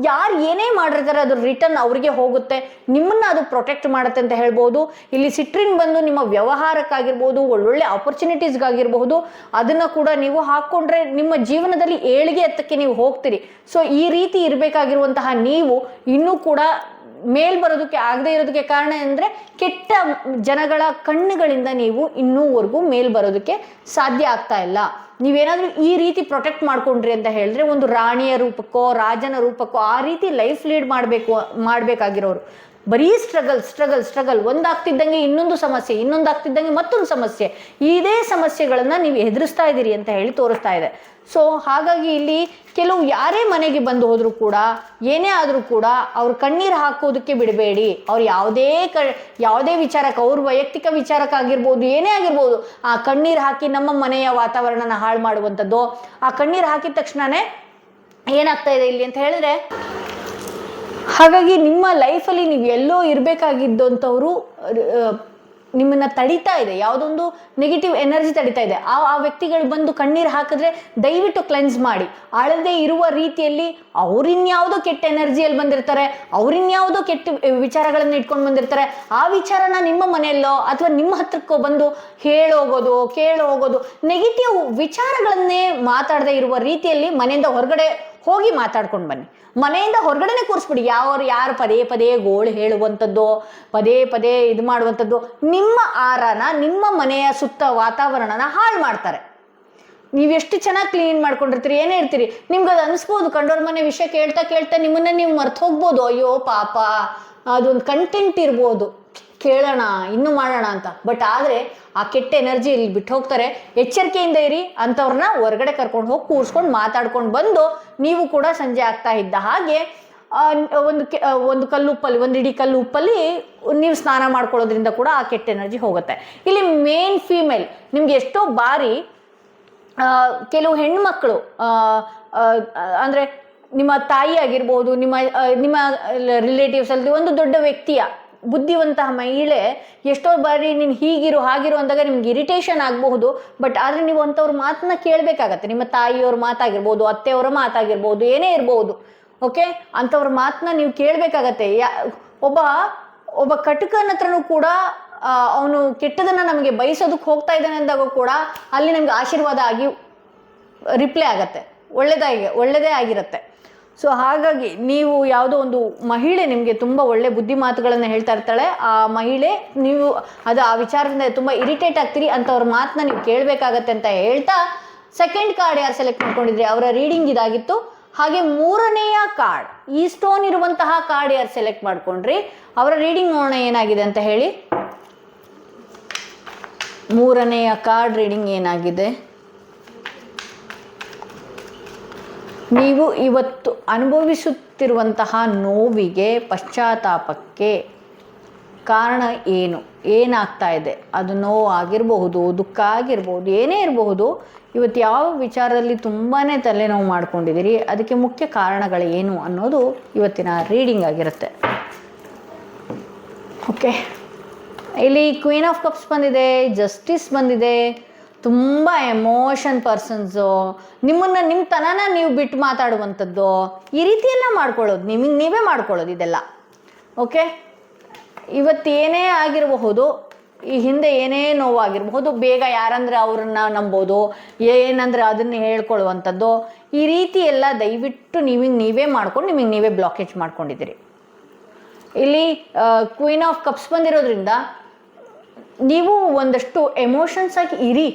ಯಾರು ಏನೇ ಮಾಡಿರ್ತಾರೆ ಅದು ರಿಟರ್ನ್ ಅವರಿಗೆ ಹೋಗುತ್ತೆ, ನಿಮ್ಮನ್ನ ಅದು ಪ್ರೊಟೆಕ್ಟ್ ಮಾಡುತ್ತೆ ಅಂತ ಹೇಳ್ಬೋದು. ಇಲ್ಲಿ ಸಿಟ್ರಿನ್ ಬಂದು ನಿಮ್ಮ ವ್ಯವಹಾರಕ್ಕಾಗಿರ್ಬೋದು, ಒಳ್ಳೊಳ್ಳೆ ಆಪರ್ಚುನಿಟೀಸ್ಗಾಗಿರ್ಬಹುದು, ಅದನ್ನು ಕೂಡ ನೀವು ಹಾಕ್ಕೊಂಡ್ರೆ ನಿಮ್ಮ ಜೀವನದಲ್ಲಿ ಏಳಿಗೆ ಎತ್ತಕ್ಕೆ ನೀವು ಹೋಗ್ತೀರಿ. ಸೊ ಈ ರೀತಿ ಇರಬೇಕಾಗಿರುವಂತಹ ನೀವು ಇನ್ನೂ ಕೂಡ ಮೇಲ್ ಬರೋದಕ್ಕೆ ಆಗದೆ ಇರೋದಕ್ಕೆ ಕಾರಣ ಅಂದರೆ ಕೆಟ್ಟ ಜನಗಳ ಕಣ್ಣುಗಳಿಂದ ನೀವು ಇನ್ನೂವರೆಗೂ ಮೇಲ್ ಬರೋದಕ್ಕೆ ಸಾಧ್ಯ ಆಗ್ತಾ ಇಲ್ಲ. ನೀವೇನಾದರೂ ಈ ರೀತಿ ಪ್ರೊಟೆಕ್ಟ್ ಮಾಡ್ಕೊಂಡ್ರಿ ಅಂತ ಹೇಳಿದ್ರೆ, ಒಂದು ರಾಣಿಯ ರೂಪಕ್ಕೋ ರಾಜನ ರೂಪಕ್ಕೋ ಆ ರೀತಿ ಲೈಫ್ ಲೀಡ್ ಮಾಡಬೇಕಾಗಿರೋರು ಬರೀ ಸ್ಟ್ರಗಲ್, ಒಂದಾಗ್ತಿದ್ದಂಗೆ ಇನ್ನೊಂದು ಮತ್ತೊಂದು ಸಮಸ್ಯೆ, ಇದೇ ಸಮಸ್ಯೆಗಳನ್ನು ನೀವು ಎದುರಿಸ್ತಾ ಇದ್ದೀರಿ ಅಂತ ಹೇಳಿ ತೋರಿಸ್ತಾ ಇದೆ. ಸೊ ಹಾಗಾಗಿ ಇಲ್ಲಿ ಕೆಲವು ಯಾರೇ ಮನೆಗೆ ಬಂದು ಹೋದರೂ ಕೂಡ, ಏನೇ ಆದರೂ ಕೂಡ ಅವ್ರ ಕಣ್ಣೀರು ಹಾಕೋದಕ್ಕೆ ಬಿಡಬೇಡಿ. ಅವ್ರು ಯಾವುದೇ ವಿಚಾರಕ್ಕೆ, ಅವ್ರ ವೈಯಕ್ತಿಕ ವಿಚಾರಕ್ಕಾಗಿರ್ಬೋದು, ಏನೇ ಆಗಿರ್ಬೋದು, ಆ ಕಣ್ಣೀರು ಹಾಕಿ ನಮ್ಮ ಮನೆಯ ವಾತಾವರಣನ ಹಾಳು ಮಾಡುವಂಥದ್ದು. ಆ ಕಣ್ಣೀರು ಹಾಕಿದ ತಕ್ಷಣವೇ ಏನಾಗ್ತಾ ಇದೆ ಇಲ್ಲಿ ಅಂತ ಹೇಳಿದ್ರೆ, ಹಾಗಾಗಿ ನಿಮ್ಮ ಲೈಫಲ್ಲಿ ನೀವು ಎಲ್ಲೋ ಇರಬೇಕಾಗಿದ್ದಂಥವ್ರು ನಿಮ್ಮನ್ನ ತಡಿತಾ ಇದೆ, ಯಾವುದೊಂದು ನೆಗೆಟಿವ್ ಎನರ್ಜಿ ತಡಿತಾ ಇದೆ. ಆ ವ್ಯಕ್ತಿಗಳು ಬಂದು ಕಣ್ಣೀರು ಹಾಕಿದ್ರೆ ದಯವಿಟ್ಟು ಕ್ಲೆನ್ಸ್ ಮಾಡಿ. ಆಳದೇ ಇರುವ ರೀತಿಯಲ್ಲಿ ಅವ್ರಿನ್ಯಾವುದೋ ಕೆಟ್ಟ ಎನರ್ಜಿಯಲ್ಲಿ ಬಂದಿರ್ತಾರೆ, ಅವ್ರಿನ್ಯಾವುದೋ ಕೆಟ್ಟ ವಿಚಾರಗಳನ್ನ ಇಟ್ಕೊಂಡು ಬಂದಿರ್ತಾರೆ. ಆ ವಿಚಾರನ ನಿಮ್ಮ ಮನೆಯಲ್ಲೋ ಅಥವಾ ನಿಮ್ಮ ಹತ್ರಕ್ಕೋ ಬಂದು ಕೇಳೋಗೋದು, ನೆಗೆಟಿವ್ ವಿಚಾರಗಳನ್ನೇ ಮಾತಾಡದೇ ಇರುವ ರೀತಿಯಲ್ಲಿ ಮನೆಯಿಂದ ಹೊರಗಡೆ ಹೋಗಿ ಮಾತಾಡ್ಕೊಂಡು ಬನ್ನಿ. ಮನೆಯಿಂದ ಹೊರಗಡೆನೆ ಕೂರಿಸ್ಬಿಡಿ. ಯಾರು ಪದೇ ಗೋಳು ಹೇಳುವಂಥದ್ದು, ಪದೇ ಇದು ಮಾಡುವಂಥದ್ದು ನಿಮ್ಮ ಆರಾನ, ನಿಮ್ಮ ಮನೆಯ ಸುತ್ತ ವಾತಾವರಣನ ಹಾಳು ಮಾಡ್ತಾರೆ. ನೀವೆಷ್ಟು ಚೆನ್ನಾಗಿ ಕ್ಲೀನ್ ಮಾಡ್ಕೊಂಡಿರ್ತೀರಿ, ಏನೇ ಇರ್ತೀರಿ, ನಿಮ್ಗೆ ಅದು ಅನಿಸ್ಬೋದು, ಕಂಡೋರ್ ಮನೆ ವಿಷಯ ಕೇಳ್ತಾ ನಿಮ್ಮನ್ನ ನೀವು ಮರ್ತು ಹೋಗ್ಬೋದು. ಅಯ್ಯೋ ಪಾಪ, ಅದೊಂದು ಕಂಟೆಂಟ್ ಇರ್ಬೋದು, ಕೇಳೋಣ ಇನ್ನೂ ಮಾಡೋಣ ಅಂತ. ಬಟ್ ಆದರೆ ಆ ಕೆಟ್ಟ ಎನರ್ಜಿ ಇಲ್ಲಿ ಬಿಟ್ಟು ಹೋಗ್ತಾರೆ. ಎಚ್ಚರಿಕೆಯಿಂದ ಇರಿ. ಅಂಥವ್ರನ್ನ ಹೊರಗಡೆ ಕರ್ಕೊಂಡು ಹೋಗಿ ಕೂರಿಸ್ಕೊಂಡು ಮಾತಾಡ್ಕೊಂಡು ಬಂದು ನೀವು ಕೂಡ ಸಂಜೆ ಆಗ್ತಾ ಇದ್ದ ಹಾಗೆ ಒಂದು ಕಲ್ಲುಪ್ಪಲ್ಲಿ, ಒಂದು ಇಡೀ ಕಲ್ಲು ಉಪ್ಪಲ್ಲಿ ನೀವು ಸ್ನಾನ ಮಾಡ್ಕೊಳ್ಳೋದ್ರಿಂದ ಕೂಡ ಆ ಕೆಟ್ಟ ಎನರ್ಜಿ ಹೋಗುತ್ತೆ. ಇಲ್ಲಿ ಮೇನ್ ಫೀಮೇಲ್, ನಿಮ್ಗೆ ಎಷ್ಟೋ ಬಾರಿ ಕೆಲವು ಹೆಣ್ಮಕ್ಳು ಅಂದರೆ ನಿಮ್ಮ ತಾಯಿ ಆಗಿರ್ಬೋದು, ನಿಮ್ಮ ರಿಲೇಟಿವ್ಸ್ ಅಲ್ಲಿ ಒಂದು ದೊಡ್ಡ ವ್ಯಕ್ತಿಯ ಬುದ್ಧಿವಂತಹ ಮಹಿಳೆ ಎಷ್ಟೋ ಬಾರಿ ನೀನು ಹಾಗಿರು ಅಂದಾಗ ನಿಮ್ಗೆ ಇರಿಟೇಷನ್ ಆಗಬಹುದು. ಬಟ್ ಆದರೆ ನೀವು ಅಂಥವ್ರ ಮಾತನ್ನ ಕೇಳಬೇಕಾಗತ್ತೆ. ನಿಮ್ಮ ತಾಯಿಯವ್ರ ಮಾತಾಗಿರ್ಬೋದು, ಅತ್ತೆಯವರ ಮಾತಾಗಿರ್ಬೋದು, ಏನೇ ಇರ್ಬೋದು. ಓಕೆ, ಅಂಥವ್ರ ಮಾತನ್ನ ನೀವು ಕೇಳಬೇಕಾಗತ್ತೆ. ಒಬ್ಬ ಕಟುಕನ ಹತ್ರನೂ ಕೂಡ ಅವನು ಕೆಟ್ಟದನ್ನ ನಮಗೆ ಬಯಸೋದಕ್ಕೆ ಹೋಗ್ತಾ ಇದ್ದಾನೆ ಅಂದಾಗ ಕೂಡ ಅಲ್ಲಿ ನಮ್ಗೆ ಆಶೀರ್ವಾದ ಆಗಿ ರಿಪ್ಲೈ ಆಗತ್ತೆ, ಒಳ್ಳೆಯದೇ ಆಗಿರುತ್ತೆ. ಸೊ ಹಾಗಾಗಿ ನೀವು ಯಾವುದೋ ಒಂದು ಮಹಿಳೆ ನಿಮಗೆ ತುಂಬ ಒಳ್ಳೆ ಬುದ್ಧಿ ಮಾತುಗಳನ್ನು ಹೇಳ್ತಾ ಇರ್ತಾಳೆ, ಆ ಮಹಿಳೆ ನೀವು ಆ ವಿಚಾರದಿಂದ ತುಂಬ ಇರಿಟೇಟ್ ಆಗ್ತೀರಿ, ಅಂಥವ್ರ ಮಾತನ್ನ ನೀವು ಕೇಳಬೇಕಾಗತ್ತೆ ಅಂತ ಹೇಳ್ತಾ, ಸೆಕೆಂಡ್ ಕಾರ್ಡ್ ಯಾರು ಸೆಲೆಕ್ಟ್ ಮಾಡ್ಕೊಂಡಿದ್ರಿ ಅವರ ರೀಡಿಂಗ್ ಇದಾಗಿತ್ತು. ಹಾಗೆ ಮೂರನೆಯ ಕಾರ್ಡ್, ಈ ಸ್ಟೋನ್ ಇರುವಂತಹ ಕಾರ್ಡ್ ಯಾರು ಸೆಲೆಕ್ಟ್ ಮಾಡ್ಕೊಂಡ್ರಿ ಅವರ ರೀಡಿಂಗ್ ನೋಡೋಣ ಏನಾಗಿದೆ ಅಂತ ಹೇಳಿ. ಮೂರನೆಯ ಕಾರ್ಡ್ ರೀಡಿಂಗ್ ಏನಾಗಿದೆ? ನೀವು ಇವತ್ತು ಅನುಭವಿಸುತ್ತಿರುವಂತಹ ನೋವಿಗೆ, ಪಶ್ಚಾತ್ತಾಪಕ್ಕೆ ಕಾರಣ ಏನು, ಏನಾಗ್ತಾ ಇದೆ? ಅದು ನೋವು ಆಗಿರಬಹುದು, ದುಃಖ ಆಗಿರಬಹುದು, ಏನೇ ಇರಬಹುದು. ಇವತ್ತು ಯಾವ ವಿಚಾರದಲ್ಲಿ ತುಂಬಾ ತಲೆನೋವು ಮಾಡ್ಕೊಂಡಿದ್ದೀರಿ, ಅದಕ್ಕೆ ಮುಖ್ಯ ಕಾರಣಗಳು ಏನು ಅನ್ನೋದು ಇವತ್ತಿನ ರೀಡಿಂಗ್ ಆಗಿರುತ್ತೆ. ಓಕೆ, ಇಲ್ಲಿ ಕ್ವೀನ್ ಆಫ್ ಕಪ್ಸ್ ಬಂದಿದೆ, ಜಸ್ಟಿಸ್ ಬಂದಿದೆ. ತುಂಬ ಎಮೋಷನ್ ಪರ್ಸನ್ಸು, ನಿಮ್ಮ ತನನ ನೀವು ಬಿಟ್ಟು ಮಾತಾಡುವಂಥದ್ದು, ಈ ರೀತಿ ಎಲ್ಲ ಮಾಡ್ಕೊಳ್ಳೋದು, ನಿಮಗೆ ನೀವೇ ಮಾಡ್ಕೊಳ್ಳೋದು ಇದೆಲ್ಲ. ಓಕೆ, ಇವತ್ತೇನೇ ಆಗಿರಬಹುದು, ಈ ಹಿಂದೆ ಏನೇ ನೋವಾಗಿರಬಹುದು, ಬೇಗ ಯಾರಂದರೆ ಅವ್ರನ್ನ ನಂಬೋದು, ಏನಂದರೆ ಅದನ್ನು ಹೇಳ್ಕೊಳ್ಳುವಂಥದ್ದು, ಈ ರೀತಿ ಎಲ್ಲ ದಯವಿಟ್ಟು ನೀವೇ ಮಾಡ್ಕೊಂಡು ನಿಮಗೆ ನೀವೇ ಬ್ಲಾಕೇಜ್ ಮಾಡ್ಕೊಂಡಿದ್ದೀರಿ. ಇಲ್ಲಿ ಕ್ವೀನ್ ಆಫ್ ಕಪ್ಸ್ ಬಂದಿರೋದ್ರಿಂದ ನೀವು ಒಂದಷ್ಟು ಎಮೋಷನ್ಸ್ ಆಗಿ ಇರಿ.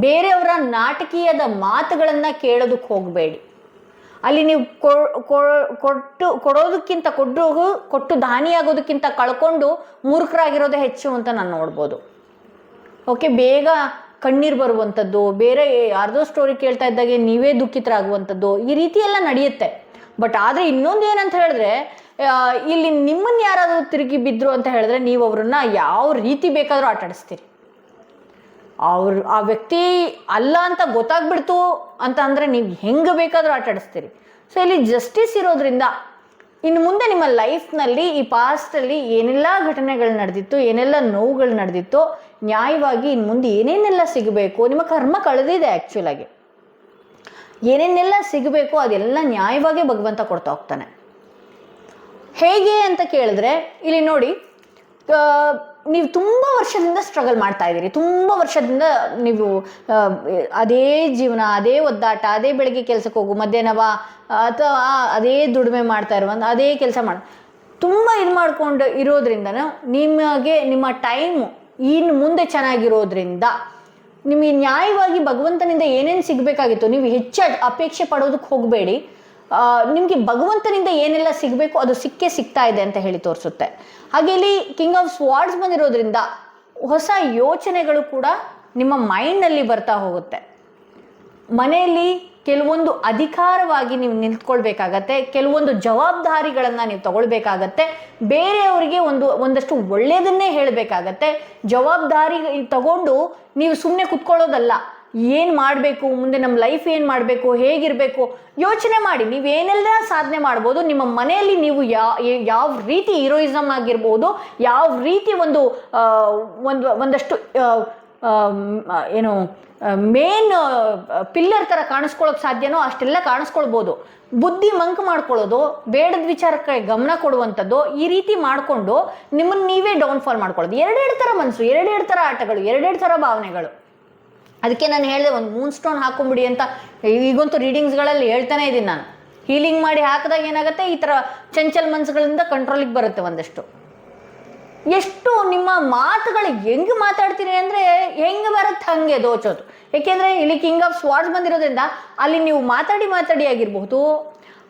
ಬೇರೆಯವರ ನಾಟಕೀಯದ ಮಾತುಗಳನ್ನು ಕೇಳೋದಕ್ಕೆ ಹೋಗಬೇಡಿ. ಅಲ್ಲಿ ನೀವು ಕೊಡೋದಕ್ಕಿಂತ ಕೊಟ್ಟು ದಾನಿಯಾಗೋದಕ್ಕಿಂತ ಕಳ್ಕೊಂಡು ಮೂರ್ಖರಾಗಿರೋದೇ ಹೆಚ್ಚು ಅಂತ ನಾನು ನೋಡ್ಬೋದು. ಓಕೆ, ಬೇಗ ಕಣ್ಣೀರು ಬರುವಂಥದ್ದು, ಬೇರೆ ಯಾರ್ದೋ ಸ್ಟೋರಿ ಕೇಳ್ತಾ ಇದ್ದಾಗೆ ನೀವೇ ದುಃಖಿತರಾಗುವಂಥದ್ದು, ಈ ರೀತಿ ಎಲ್ಲ ನಡೆಯುತ್ತೆ. ಬಟ್ ಆದರೆ ಇನ್ನೊಂದು ಏನಂತ ಹೇಳಿದ್ರೆ, ಇಲ್ಲಿ ನಿಮ್ಮನ್ನು ಯಾರಾದರೂ ತಿರುಗಿ ಬಿದ್ದರು ಅಂತ ಹೇಳಿದ್ರೆ ನೀವು ಅವ್ರನ್ನ ಯಾವ ರೀತಿ ಬೇಕಾದರೂ ಆಟಾಡಿಸ್ತೀರಿ. ಆ ವ್ಯಕ್ತಿ ಅಲ್ಲ ಅಂತ ಗೊತ್ತಾಗ್ಬಿಡ್ತು ಅಂತ ಅಂದರೆ ನೀವು ಹೆಂಗೆ ಬೇಕಾದರೂ ಆಟಾಡಿಸ್ತೀರಿ. ಸೊ ಇಲ್ಲಿ ಜಸ್ಟಿಸ್ ಇರೋದ್ರಿಂದ ಇನ್ನು ಮುಂದೆ ನಿಮ್ಮ ಲೈಫ್ನಲ್ಲಿ, ಈ ಪಾಸ್ಟಲ್ಲಿ ಏನೆಲ್ಲ ಘಟನೆಗಳು ನಡೆದಿತ್ತು, ಏನೆಲ್ಲ ನೋವುಗಳು ನಡೆದಿತ್ತು, ನ್ಯಾಯವಾಗಿ ಇನ್ನು ಮುಂದೆ ಏನೇನೆಲ್ಲ ಸಿಗಬೇಕು, ನಿಮ್ಮ ಕರ್ಮ ಕಳೆದಿದೆ. ಆ್ಯಕ್ಚುಲಾಗಿ ಏನೇನೆಲ್ಲ ಸಿಗಬೇಕು ಅದೆಲ್ಲ ನ್ಯಾಯವಾಗಿ ಭಗವಂತ ಕೊಡ್ತಾ ಹೋಗ್ತಾನೆ. ಹೇಗೆ ಅಂತ ಕೇಳಿದ್ರೆ ಇಲ್ಲಿ ನೋಡಿ, ನೀವು ತುಂಬ ವರ್ಷದಿಂದ ಸ್ಟ್ರಗಲ್ ಮಾಡ್ತಾ ಇದ್ದೀರಿ, ತುಂಬ ವರ್ಷದಿಂದ ನೀವು ಅದೇ ಜೀವನ, ಅದೇ ಒದ್ದಾಟ, ಅದೇ ಬೆಳಗ್ಗೆ ಕೆಲಸಕ್ಕೆ ಹೋಗು, ಮಧ್ಯಾಹ್ನ ಬಾ, ಅಥವಾ ಅದೇ ದುಡಿಮೆ ಮಾಡ್ತಾ ಅದೇ ಕೆಲಸ ತುಂಬ ಇದು ಮಾಡ್ಕೊಂಡು ಇರೋದ್ರಿಂದ ನಿಮಗೆ ನಿಮ್ಮ ಟೈಮು ಇನ್ನು ಮುಂದೆ ಚೆನ್ನಾಗಿರೋದ್ರಿಂದ ನಿಮಗೆ ನ್ಯಾಯವಾಗಿ ಭಗವಂತನಿಂದ ಏನೇನು ಸಿಗಬೇಕಾಗಿತ್ತು ನೀವು ಹೆಚ್ಚು ಅಪೇಕ್ಷೆ ಪಡೋದಕ್ಕೆ ಹೋಗಬೇಡಿ. ನಿಮಗೆ ಭಗವಂತನಿಂದ ಏನೆಲ್ಲ ಸಿಗಬೇಕು ಅದು ಸಿಗ್ತಾ ಇದೆ ಅಂತ ಹೇಳಿ ತೋರಿಸುತ್ತೆ. ಹಾಗೆ ಇಲ್ಲಿ ಕಿಂಗ್ ಆಫ್ ಸ್ವಾರ್ಡ್ಸ್ ಬಂದಿರೋದ್ರಿಂದ ಹೊಸ ಯೋಚನೆಗಳು ಕೂಡ ನಿಮ್ಮ ಮೈಂಡ್ನಲ್ಲಿ ಬರ್ತಾ ಹೋಗುತ್ತೆ. ಮನೆಯಲ್ಲಿ ಕೆಲವೊಂದು ಅಧಿಕಾರವಾಗಿ ನೀವು ನಿಂತ್ಕೊಳ್ಬೇಕಾಗತ್ತೆ, ಕೆಲವೊಂದು ಜವಾಬ್ದಾರಿಗಳನ್ನು ನೀವು ತಗೊಳ್ಬೇಕಾಗತ್ತೆ, ಬೇರೆಯವರಿಗೆ ಒಂದಷ್ಟು ಒಳ್ಳೆಯದನ್ನೇ ಹೇಳಬೇಕಾಗತ್ತೆ. ಜವಾಬ್ದಾರಿ ತಗೊಂಡು ನೀವು ಸುಮ್ಮನೆ ಕುತ್ಕೊಳ್ಳೋದಲ್ಲ, ಏನು ಮಾಡಬೇಕು, ಮುಂದೆ ನಮ್ಮ ಲೈಫ್ ಏನು ಮಾಡಬೇಕು, ಹೇಗಿರಬೇಕು ಯೋಚನೆ ಮಾಡಿ. ನೀವೇನೆಲ್ಲ ಸಾಧನೆ ಮಾಡ್ಬೋದು, ನಿಮ್ಮ ಮನೆಯಲ್ಲಿ ನೀವು ಯಾವ ರೀತಿ ಹೀರೋಯಿಸಮ್ ಆಗಿರ್ಬೋದು, ಯಾವ ರೀತಿ ಒಂದಷ್ಟು ಏನು ಮೇನ್ ಪಿಲ್ಲರ್ ಥರ ಕಾಣಿಸ್ಕೊಳ್ಳೋಕೆ ಸಾಧ್ಯನೋ ಅಷ್ಟೆಲ್ಲ ಕಾಣಿಸ್ಕೊಳ್ಬೋದು. ಬುದ್ಧಿ ಮಂಕ್ ಮಾಡ್ಕೊಳ್ಳೋದು, ಬೇಡದ ವಿಚಾರಕ್ಕೆ ಗಮನ ಕೊಡುವಂಥದ್ದು, ಈ ರೀತಿ ಮಾಡಿಕೊಂಡು ನಿಮ್ಮನ್ನು ನೀವೇ ಡೌನ್ಫಾಲ್ ಮಾಡ್ಕೊಳ್ಳೋದು. ಎರಡೆರಡು ಥರ ಮನಸ್ಸು, ಎರಡೆರಡು ಥರ ಆಟಗಳು, ಎರಡೆರಡು ಥರ ಭಾವನೆಗಳು. ಅದಕ್ಕೆ ನಾನು ಹೇಳಿದೆ ಒಂದು ಮೂನ್ ಸ್ಟೋನ್ ಹಾಕೊಂಬಿಡಿ ಅಂತ. ಈಗಂತೂ ರೀಡಿಂಗ್ಸ್ಗಳಲ್ಲಿ ಹೇಳ್ತಾನೆ ಇದ್ದೀನಿ ನಾನು. ಹೀಲಿಂಗ್ ಮಾಡಿ ಹಾಕಿದಾಗ ಏನಾಗುತ್ತೆ, ಈ ಥರ ಚಂಚಲ ಮನಸ್ಸುಗಳಿಂದ ಕಂಟ್ರೋಲಿಗೆ ಬರುತ್ತೆ ಒಂದಷ್ಟು. ಎಷ್ಟು ನಿಮ್ಮ ಮಾತುಗಳು ಹೆಂಗೆ ಮಾತಾಡ್ತೀರಿ ಅಂದರೆ ಹೆಂಗೆ ಬರುತ್ತೆ ಹಾಗೆ ದೋಚೋದು. ಏಕೆಂದರೆ ಇಲ್ಲಿ ಕಿಂಗ್ ಆಫ್ ಸ್ವಾರ್ಡ್ಸ್ ಬಂದಿರೋದ್ರಿಂದ ಅಲ್ಲಿ ನೀವು ಮಾತಾಡಿ ಆಗಿರಬಹುದು,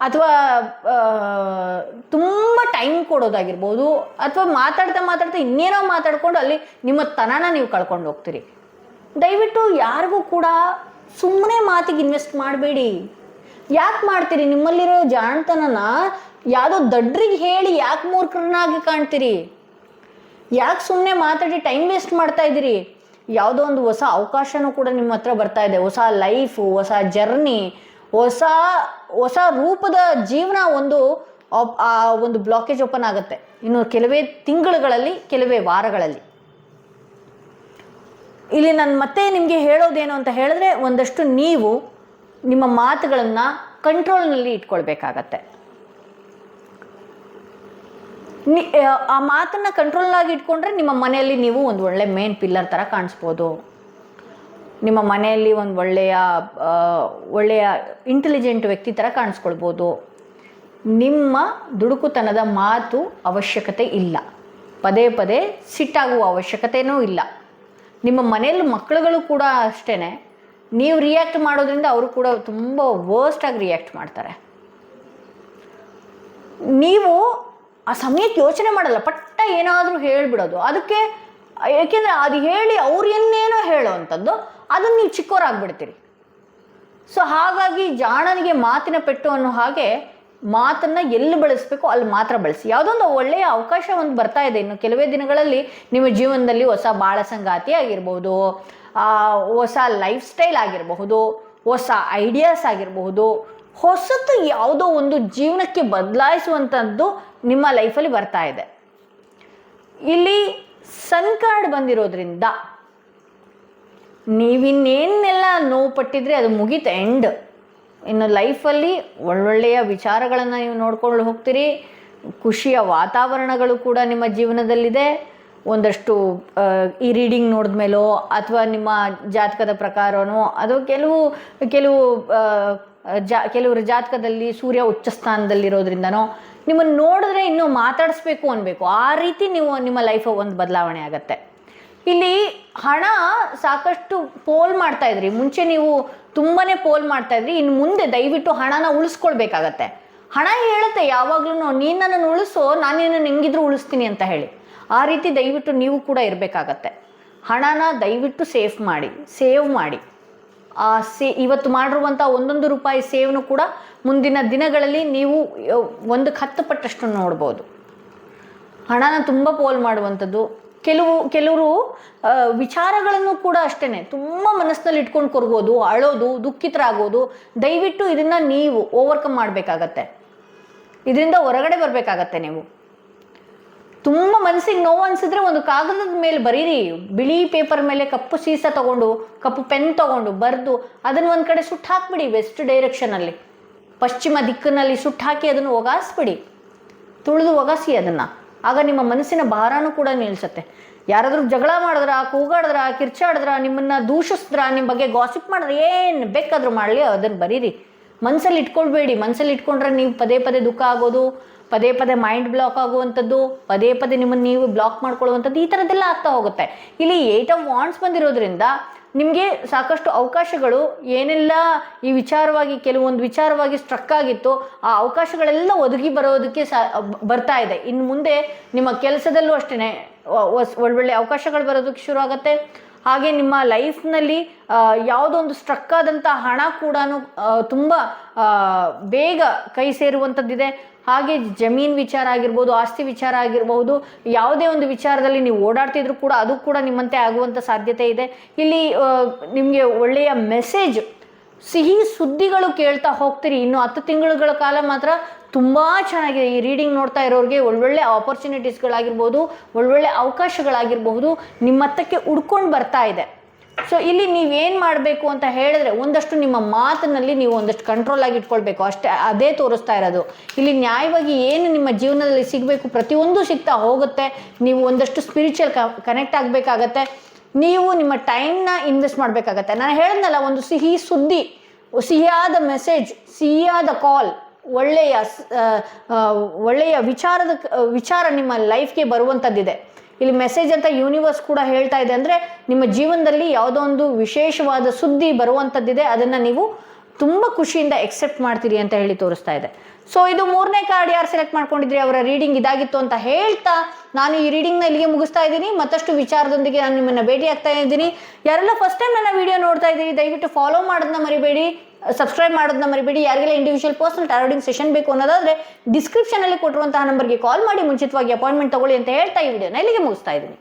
ಅಥವಾ ತುಂಬ ಟೈಮ್ ಕೊಡೋದಾಗಿರ್ಬೋದು, ಅಥವಾ ಮಾತಾಡ್ತಾ ಇನ್ನೇನೋ ಮಾತಾಡ್ಕೊಂಡು ಅಲ್ಲಿ ನಿಮ್ಮ ತನನ ನೀವು ಕಳ್ಕೊಂಡು ಹೋಗ್ತೀರಿ. ದಯವಿಟ್ಟು ಯಾರಿಗೂ ಕೂಡ ಸುಮ್ಮನೆ ಮಾತಿಗೆ ಇನ್ವೆಸ್ಟ್ ಮಾಡಬೇಡಿ. ಯಾಕೆ ಮಾಡ್ತೀರಿ? ನಿಮ್ಮಲ್ಲಿರೋ ಜಾಣತನನ ಯಾವುದೋ ದಡ್ರಿಗೆ ಹೇಳಿ ಯಾಕೆ ಮೂರ್ಖರನ್ನಾಗಿ ಕಾಣ್ತೀರಿ? ಯಾಕೆ ಸುಮ್ಮನೆ ಮಾತಾಡಿ ಟೈಮ್ ವೇಸ್ಟ್ ಮಾಡ್ತಾ ಇದ್ದೀರಿ? ಯಾವುದೋ ಒಂದು ಹೊಸ ಅವಕಾಶನೂ ಕೂಡ ನಿಮ್ಮ ಹತ್ರ ಬರ್ತಾ ಇದೆ, ಹೊಸ ಲೈಫು, ಹೊಸ ಜರ್ನಿ, ಹೊಸ ರೂಪದ ಜೀವನ. ಒಂದು ಬ್ಲಾಕೇಜ್ ಓಪನ್ ಆಗುತ್ತೆ ಇನ್ನು ಕೆಲವೇ ತಿಂಗಳುಗಳಲ್ಲಿ, ಕೆಲವೇ ವಾರಗಳಲ್ಲಿ. ಇಲ್ಲಿ ನಾನು ಮತ್ತೆ ನಿಮಗೆ ಹೇಳೋದೇನು ಅಂತ ಹೇಳಿದ್ರೆ, ಒಂದಷ್ಟು ನೀವು ನಿಮ್ಮ ಮಾತುಗಳನ್ನು ಕಂಟ್ರೋಲ್ನಲ್ಲಿ ಇಟ್ಕೊಳ್ಬೇಕಾಗತ್ತೆ. ಆ ಮಾತನ್ನು ಕಂಟ್ರೋಲ್ನಾಗಿ ಇಟ್ಕೊಂಡ್ರೆ ನಿಮ್ಮ ಮನೆಯಲ್ಲಿ ನೀವು ಒಂದು ಒಳ್ಳೆ ಮೇನ್ ಪಿಲ್ಲರ್ ಥರ ಕಾಣಿಸ್ಬೋದು. ನಿಮ್ಮ ಮನೆಯಲ್ಲಿ ಒಂದು ಒಳ್ಳೆಯ ಇಂಟೆಲಿಜೆಂಟ್ ವ್ಯಕ್ತಿ ಥರ ಕಾಣಿಸ್ಕೊಳ್ಬೋದು. ನಿಮ್ಮ ದುಡುಕುತನದ ಮಾತು ಅವಶ್ಯಕತೆ ಇಲ್ಲ, ಪದೇ ಪದೇ ಸಿಟ್ಟಾಗುವ ಅವಶ್ಯಕತೆಯೂ ಇಲ್ಲ. ನಿಮ್ಮ ಮನೆಯಲ್ಲಿ ಮಕ್ಕಳುಗಳು ಕೂಡ ಅಷ್ಟೇ, ನೀವು ರಿಯಾಕ್ಟ್ ಮಾಡೋದ್ರಿಂದ ಅವರು ಕೂಡ ತುಂಬ ವರ್ಸ್ಟಾಗಿ ರಿಯಾಕ್ಟ್ ಮಾಡ್ತಾರೆ. ನೀವು ಆ ಸಮಯಕ್ಕೆ ಯೋಚನೆ ಮಾಡಲ್ಲ, ಪಟ್ಟ ಏನಾದರೂ ಹೇಳಿಬಿಡೋದು. ಅದಕ್ಕೆ ಏಕೆಂದರೆ ಅದು ಹೇಳಿ ಅವ್ರು ಏನೇನೋ ಹೇಳೋ ಅಂಥದ್ದು ಅದನ್ನು ನೀವು ಚಿಕ್ಕವರಾಗ್ಬಿಡ್ತೀರಿ. ಸೊ ಹಾಗಾಗಿ ಜಾಣನಿಗೆ ಮಾತಿನ ಪೆಟ್ಟು ಅನ್ನೋ ಹಾಗೆ ಮಾತನ್ನು ಎಲ್ಲಿ ಬಳಸಬೇಕು ಅಲ್ಲಿ ಮಾತ್ರ ಬಳಸಿ. ಯಾವುದೊಂದು ಒಳ್ಳೆಯ ಅವಕಾಶ ಒಂದು ಬರ್ತಾ ಇದೆ ಇನ್ನು ಕೆಲವೇ ದಿನಗಳಲ್ಲಿ. ನಿಮ್ಮ ಜೀವನದಲ್ಲಿ ಹೊಸ ಬಾಳ ಸಂಗಾತಿ ಆಗಿರ್ಬೋದು, ಹೊಸ ಲೈಫ್ ಸ್ಟೈಲ್ ಆಗಿರಬಹುದು, ಹೊಸ ಐಡಿಯಾಸ್ ಆಗಿರಬಹುದು, ಹೊಸತು ಯಾವುದೋ ಒಂದು ಜೀವನಕ್ಕೆ ಬದಲಾಯಿಸುವಂಥದ್ದು ನಿಮ್ಮ ಲೈಫಲ್ಲಿ ಬರ್ತಾ ಇದೆ. ಇಲ್ಲಿ ಸನ್ ಕಾರ್ಡ್ ಬಂದಿರೋದ್ರಿಂದ ನೀವಿನ್ನೇನೆಲ್ಲ ನೋವು ಪಟ್ಟಿದ್ರೆ ಅದು ಮುಗೀತು, ಎಂಡ್. ಇನ್ನು ಲೈಫಲ್ಲಿ ಒಳ್ಳೊಳ್ಳೆಯ ವಿಚಾರಗಳನ್ನು ನೀವು ನೋಡ್ಕೊಂಡು ಹೋಗ್ತೀರಿ. ಖುಷಿಯ ವಾತಾವರಣಗಳು ಕೂಡ ನಿಮ್ಮ ಜೀವನದಲ್ಲಿದೆ. ಒಂದಷ್ಟು ಈ ರೀಡಿಂಗ್ ನೋಡಿದ ಮೇಲೋ ಅಥವಾ ನಿಮ್ಮ ಜಾತಕದ ಪ್ರಕಾರನೋ ಅದು ಕೆಲವರ ಜಾತಕದಲ್ಲಿ ಸೂರ್ಯ ಉಚ್ಚ ಸ್ಥಾನದಲ್ಲಿರೋದ್ರಿಂದನೋ ನಿಮ್ಮನ್ನು ನೋಡಿದ್ರೆ ಇನ್ನೂ ಮಾತಾಡಿಸ್ಬೇಕು ಅನ್ಬೇಕು. ಆ ರೀತಿ ನೀವು ನಿಮ್ಮ ಲೈಫ್ ಒಂದು ಬದಲಾವಣೆ ಆಗುತ್ತೆ. ಇಲ್ಲಿ ಹಣ ಸಾಕಷ್ಟು ಪೋಲ್ ಮಾಡ್ತಾ ಇದ್ರಿ, ಮುಂಚೆ ನೀವು ತುಂಬಾ ಪೋಲ್ ಮಾಡ್ತಾ ಇದ್ರಿ. ಇನ್ನು ಮುಂದೆ ದಯವಿಟ್ಟು ಹಣನ ಉಳಿಸ್ಕೊಳ್ಬೇಕಾಗತ್ತೆ. ಹಣ ಹೇಳುತ್ತೆ ಯಾವಾಗ್ಲೂ, ನೀನು ನನ್ನನ್ನು ಉಳಿಸೋ, ನಾನು ನಿನ್ನನ್ನು ಹೆಂಗಿದ್ರು ಉಳಿಸ್ತೀನಿ ಅಂತ ಹೇಳಿ. ಆ ರೀತಿ ದಯವಿಟ್ಟು ನೀವು ಕೂಡ ಇರಬೇಕಾಗತ್ತೆ. ಹಣನ ದಯವಿಟ್ಟು ಸೇವ್ ಮಾಡಿ. ಇವತ್ತು ಮಾಡಿರುವಂಥ ಒಂದೊಂದು ರೂಪಾಯಿ ಸೇವ್ನು ಕೂಡ ಮುಂದಿನ ದಿನಗಳಲ್ಲಿ ನೀವು 1/10 ಪಟ್ಟಷ್ಟು ನೋಡ್ಬೋದು. ಹಣನ ತುಂಬ ಪೋಲ್ ಮಾಡುವಂಥದ್ದು. ಕೆಲವರು ವಿಚಾರಗಳನ್ನು ಕೂಡ ಅಷ್ಟೇ ತುಂಬ ಮನಸ್ಸಿನಲ್ಲಿ ಇಟ್ಕೊಂಡು ಕೊರಗೋದು, ಅಳೋದು, ದುಃಖಿತರಾಗೋದು. ದಯವಿಟ್ಟು ಇದನ್ನು ನೀವು ಓವರ್ಕಮ್ ಮಾಡಬೇಕಾಗತ್ತೆ. ಇದರಿಂದ ಹೊರಗಡೆ ಬರಬೇಕಾಗತ್ತೆ. ನೀವು ತುಂಬ ಮನಸ್ಸಿಗೆ ನೋವು ಅನಿಸಿದ್ರೆ ಒಂದು ಕಾಗದದ ಮೇಲೆ ಬರೀರಿ, ಬಿಳಿ ಪೇಪರ್ ಮೇಲೆ ಕಪ್ಪು ಸೀಸ ತಗೊಂಡು, ಕಪ್ಪು ಪೆನ್ ತಗೊಂಡು ಬರೆದು ಅದನ್ನು ಒಂದು ಕಡೆ ಸುಟ್ಟು ಹಾಕ್ಬಿಡಿ. ವೆಸ್ಟ್ ಡೈರೆಕ್ಷನಲ್ಲಿ, ಪಶ್ಚಿಮ ದಿಕ್ಕಿನಲ್ಲಿ ಸುಟ್ಟು ಹಾಕಿ ಅದನ್ನು ಒಗಾಸ್ಬಿಡಿ, ತುಳಿದು ಒಗಾಸಿ ಅದನ್ನು. ಆಗ ನಿಮ್ಮ ಮನಸ್ಸಿನ ಭಾರನೂ ಕೂಡ ನಿಲ್ಲಿಸುತ್ತೆ. ಯಾರಾದರೂ ಜಗಳ ಮಾಡಿದ್ರ, ಕೂಗಾಡಿದ್ರ, ಕಿರ್ಚಾಡಿದ್ರ, ನಿಮ್ಮನ್ನು ದೂಷಿಸಿದ್ರ, ನಿಮ್ಮ ಬಗ್ಗೆ ಗಾಸಿಪ್ ಮಾಡಿದ್ರೆ, ಏನು ಬೇಕಾದರೂ ಮಾಡಲಿ ಅದನ್ನು ಬರೀರಿ. ಮನಸ್ಸಲ್ಲಿ ಇಟ್ಕೊಳ್ಬೇಡಿ. ಮನಸ್ಸಲ್ಲಿ ಇಟ್ಕೊಂಡ್ರೆ ನೀವು ಪದೇ ಪದೇ ದುಃಖ ಆಗೋದು, ಪದೇ ಪದೇ ಮೈಂಡ್ ಬ್ಲಾಕ್ ಆಗುವಂಥದ್ದು, ಪದೇ ಪದೇ ನಿಮ್ಮನ್ನು ನೀವು ಬ್ಲಾಕ್ ಮಾಡ್ಕೊಳ್ಳುವಂಥದ್ದು, ಈ ಥರದ್ದೆಲ್ಲ ಆಗ್ತಾ ಹೋಗುತ್ತೆ. ಇಲ್ಲಿ 8 ಆಫ್ ವಾಂಡ್ಸ್ ಬಂದಿರೋದ್ರಿಂದ ನಿಮಗೆ ಸಾಕಷ್ಟು ಅವಕಾಶಗಳು ಏನೆಲ್ಲ ಈ ವಿಚಾರವಾಗಿ ಕೆಲವೊಂದು ವಿಚಾರವಾಗಿ ಸ್ಟ್ರಕ್ ಆಗಿತ್ತು, ಆ ಅವಕಾಶಗಳೆಲ್ಲ ಒದಗಿ ಬರೋದಕ್ಕೆ ಬರ್ತಾ ಇದೆ. ಇನ್ನು ಮುಂದೆ ನಿಮ್ಮ ಕೆಲಸದಲ್ಲೂ ಅಷ್ಟೇ ಒಳ್ಳೊಳ್ಳೆ ಅವಕಾಶಗಳು ಬರೋದಕ್ಕೆ ಶುರು ಆಗುತ್ತೆ. ಹಾಗೆ ನಿಮ್ಮ ಲೈಫ್ನಲ್ಲಿ ಯಾವುದೋ ಒಂದು ಸ್ಟ್ರಕ್ ಆದಂಥ ಹಣ ಕೂಡ ತುಂಬ ಬೇಗ ಕೈ ಸೇರುವಂಥದ್ದಿದೆ. ಹಾಗೆ ಜಮೀನು ವಿಚಾರ ಆಗಿರ್ಬೋದು, ಆಸ್ತಿ ವಿಚಾರ ಆಗಿರ್ಬೋದು, ಯಾವುದೇ ಒಂದು ವಿಚಾರದಲ್ಲಿ ನೀವು ಓಡಾಡ್ತಿದ್ರು ಕೂಡ ಅದು ಕೂಡ ನಿಮ್ಮಂತೆ ಆಗುವಂಥ ಸಾಧ್ಯತೆ ಇದೆ. ಇಲ್ಲಿ ನಿಮಗೆ ಒಳ್ಳೆಯ ಮೆಸೇಜ್, ಸಿಹಿ ಸುದ್ದಿಗಳು ಕೇಳ್ತಾ ಹೋಗ್ತೀರಿ. ಇನ್ನು 10 ತಿಂಗಳುಗಳ ಕಾಲ ಮಾತ್ರ ತುಂಬ ಚೆನ್ನಾಗಿದೆ. ಈ ರೀಡಿಂಗ್ ನೋಡ್ತಾ ಇರೋರಿಗೆ ಒಳ್ಳೊಳ್ಳೆ ಆಪರ್ಚುನಿಟೀಸ್ಗಳಾಗಿರ್ಬೋದು, ಒಳ್ಳೊಳ್ಳೆ ಅವಕಾಶಗಳಾಗಿರಬಹುದು ನಿಮ್ಮತ್ತಕ್ಕೆ ಉಡ್ಕೊಂಡು ಬರ್ತಾ ಇದೆ. ಸೊ ಇಲ್ಲಿ ನೀವೇನು ಮಾಡಬೇಕು ಅಂತ ಹೇಳಿದ್ರೆ, ಒಂದಷ್ಟು ನಿಮ್ಮ ಮಾತಿನಲ್ಲಿ ನೀವು ಒಂದಷ್ಟು ಕಂಟ್ರೋಲ್ ಆಗಿ ಇಟ್ಕೊಳ್ಬೇಕು ಅಷ್ಟೇ. ಅದೇ ತೋರಿಸ್ತಾ ಇರೋದು. ಇಲ್ಲಿ ನ್ಯಾಯವಾಗಿ ಏನು ನಿಮ್ಮ ಜೀವನದಲ್ಲಿ ಸಿಗಬೇಕು ಪ್ರತಿಯೊಂದು ಸಿಗ್ತಾ ಹೋಗುತ್ತೆ. ನೀವು ಒಂದಷ್ಟು ಸ್ಪಿರಿಚುವಲ್ ಕನೆಕ್ಟ್ ಆಗಬೇಕಾಗತ್ತೆ. ನೀವು ನಿಮ್ಮ ಟೈಮ್ನ ಇನ್ವೆಸ್ಟ್ ಮಾಡಬೇಕಾಗತ್ತೆ. ನಾನು ಹೇಳಿದ್ನಲ್ಲ, ಒಂದು ಸಿಹಿ ಸುದ್ದಿ, ಸಿಹಿಯಾದ ಮೆಸೇಜ್, ಸಿಹಿಯಾದ ಕಾಲ್, ಒಳ್ಳೆಯ ವಿಚಾರ ನಿಮ್ಮ ಲೈಫ್ಗೆ ಬರುವಂಥದ್ದಿದೆ. ಇಲ್ಲಿ ಮೆಸೇಜ್ ಅಂತ ಯೂನಿವರ್ಸ್ ಕೂಡ ಹೇಳ್ತಾ ಇದೆ. ಅಂದರೆ ನಿಮ್ಮ ಜೀವನದಲ್ಲಿ ಯಾವುದೋ ಒಂದು ವಿಶೇಷವಾದ ಸುದ್ದಿ ಬರುವಂಥದ್ದಿದೆ, ಅದನ್ನು ನೀವು ತುಂಬ ಖುಷಿಯಿಂದ ಎಕ್ಸೆಪ್ಟ್ ಮಾಡ್ತೀರಿ ಅಂತ ಹೇಳಿ ತೋರಿಸ್ತಾ ಇದೆ. ಸೊ ಇದು 3ನೇ ಕಾರ್ಡ್ ಯಾರು ಸೆಲೆಕ್ಟ್ ಮಾಡ್ಕೊಂಡಿದ್ರಿ ಅವರ ರೀಡಿಂಗ್ ಇದಾಗಿತ್ತು ಅಂತ ಹೇಳ್ತಾ ನಾನು ಈ ರೀಡಿಂಗ್ನ ಇಲ್ಲಿಗೆ ಮುಗಿಸ್ತಾ ಇದ್ದೀನಿ. ಮತ್ತಷ್ಟು ವಿಚಾರದೊಂದಿಗೆ ನಾನು ನಿಮ್ಮನ್ನು ಭೇಟಿ ಆಗ್ತಾ ಇದ್ದೀನಿ. ಯಾರೆಲ್ಲ ಫಸ್ಟ್ ಟೈಮ್ ನನ್ನ ವಿಡಿಯೋ ನೋಡ್ತಾ ಇದ್ದೀರಿ ದಯವಿಟ್ಟು ಫಾಲೋ ಮಾಡೋದನ್ನ ಮರಿಬೇಡಿ, ಸಬ್ಸ್ಕ್ರೈಬ್ ಮಾಡೋದನ್ನ ಮರಿಬೇಡಿ. ಯಾರಿಗೆಲ್ಲ ಇಂಡಿವಿಜುವಲ್ ಪರ್ಸನಲ್ ಟಾರೋಡಿಂಗ್ ಸೆಷನ್ ಬೇಕು ಅನ್ನೋದಾದರೆ ಡಿಸ್ಕ್ರಿಪ್ಷನಲ್ಲಿ ಕೊಟ್ಟಿರುವಂತಹ ನಂಬರ್ಗೆ ಕಾಲ್ ಮಾಡಿ ಮುಂಚಿತವಾಗಿ ಅಪಾಯಿಂಟ್ಮೆಂಟ್ ತಗೊಳ್ಳಿ ಅಂತ ಹೇಳ್ತಾ ಈ ವಿಡಿಯೋನ ಇಲ್ಲಿಗೆ ಮುಗಿಸ್ತಾ ಇದ್ದೀನಿ.